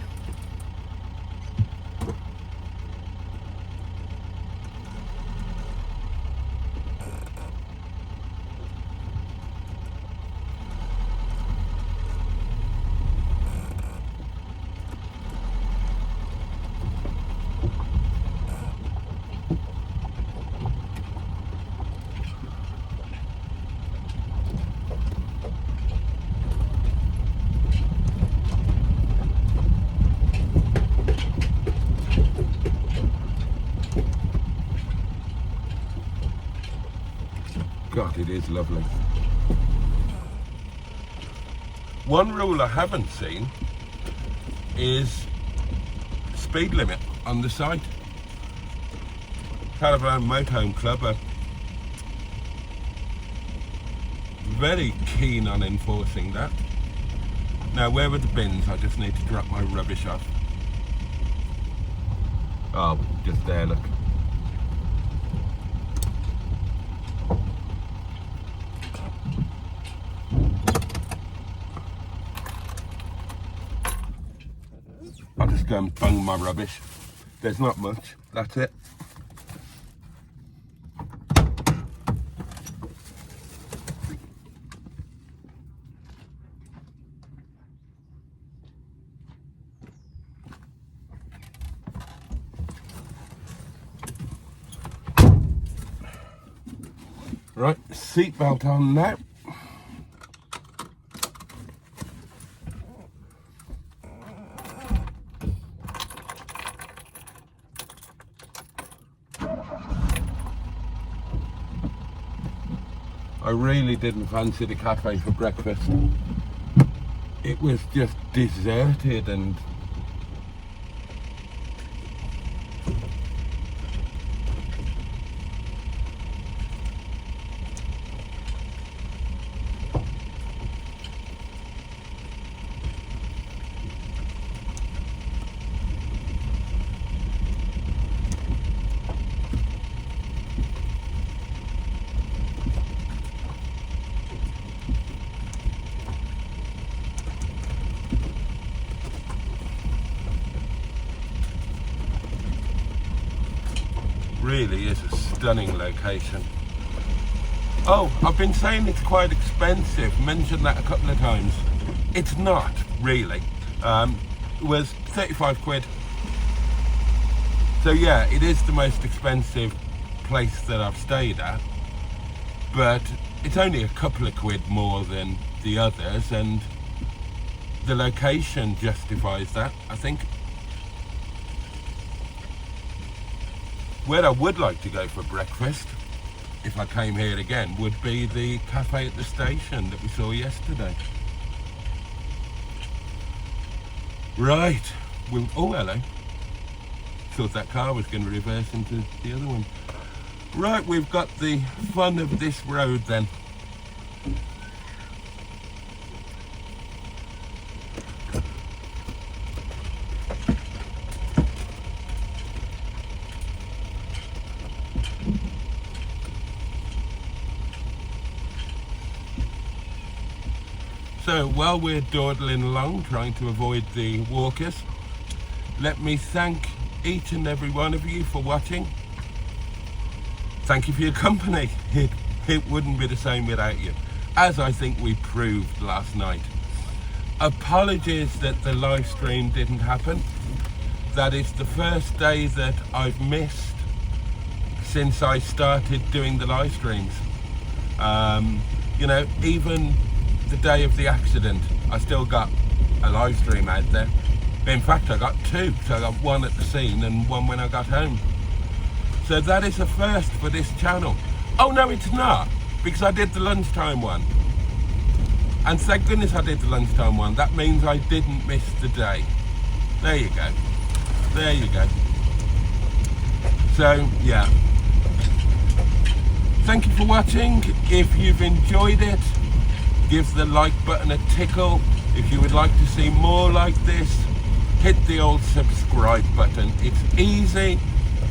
God, it is lovely. One rule I haven't seen is speed limit on the site. Caravan Motorhome Club are very keen on enforcing that. Now, where are the bins? I just need to drop my rubbish off. Oh, just there, look. I'll just go and bung my rubbish. There's not much, that's it. Right, seatbelt on now. I really didn't fancy the cafe for breakfast. It was just deserted and really is a stunning location. Oh, I've been saying it's quite expensive, mentioned that a couple of times. It's not, really. It was 35 quid. So yeah, it is the most expensive place that I've stayed at, but it's only a couple of quid more than the others, and the location justifies that, I think. Where I would like to go for breakfast, if I came here again, would be the cafe at the station that we saw yesterday. Right, well, oh hello. Thought that car was going to reverse into the other one. Right, we've got the fun of this road then. So while we're dawdling along trying to avoid the walkers, let me thank each and every one of you for watching. Thank you for your company. It wouldn't be the same without you, as I think we proved last night. Apologies that the live stream didn't happen. That is the first day that I've missed since I started doing the live streams. You know, even the day of the accident, I still got a live stream out there. In fact, I got two. So I got one at the scene and one when I got home. So that is a first for this channel. Oh no, it's not, because I did the lunchtime one. And thank goodness I did the lunchtime one. That means I didn't miss the day. There you go. There you go. So, yeah. Thank you for watching. If you've enjoyed it, give the like button a tickle. If you would like to see more like this, hit the old subscribe button. It's easy,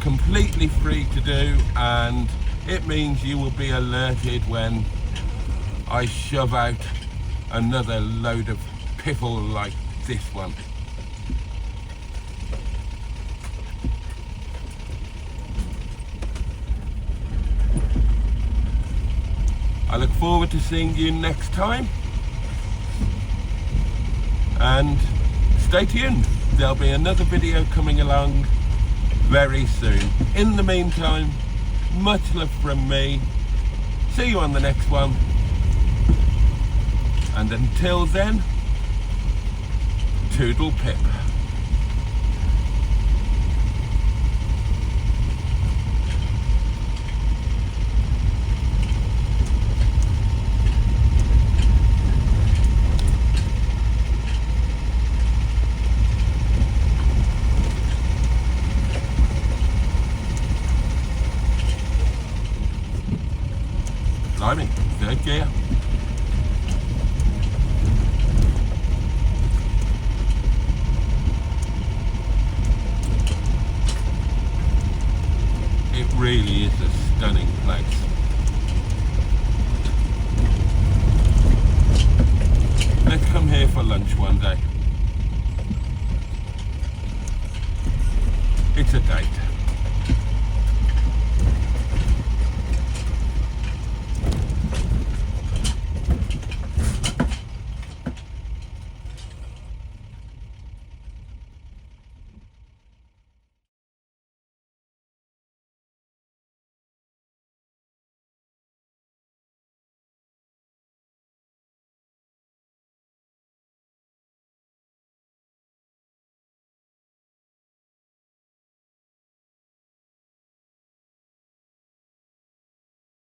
completely free to do, and it means you will be alerted when I shove out another load of piffle like this one. I look forward to seeing you next time, and stay tuned. There'll be another video coming along very soon. In the meantime, much love from me. See you on the next one. And until then, toodle pip. Blimey, third gear. It really is a stunning place.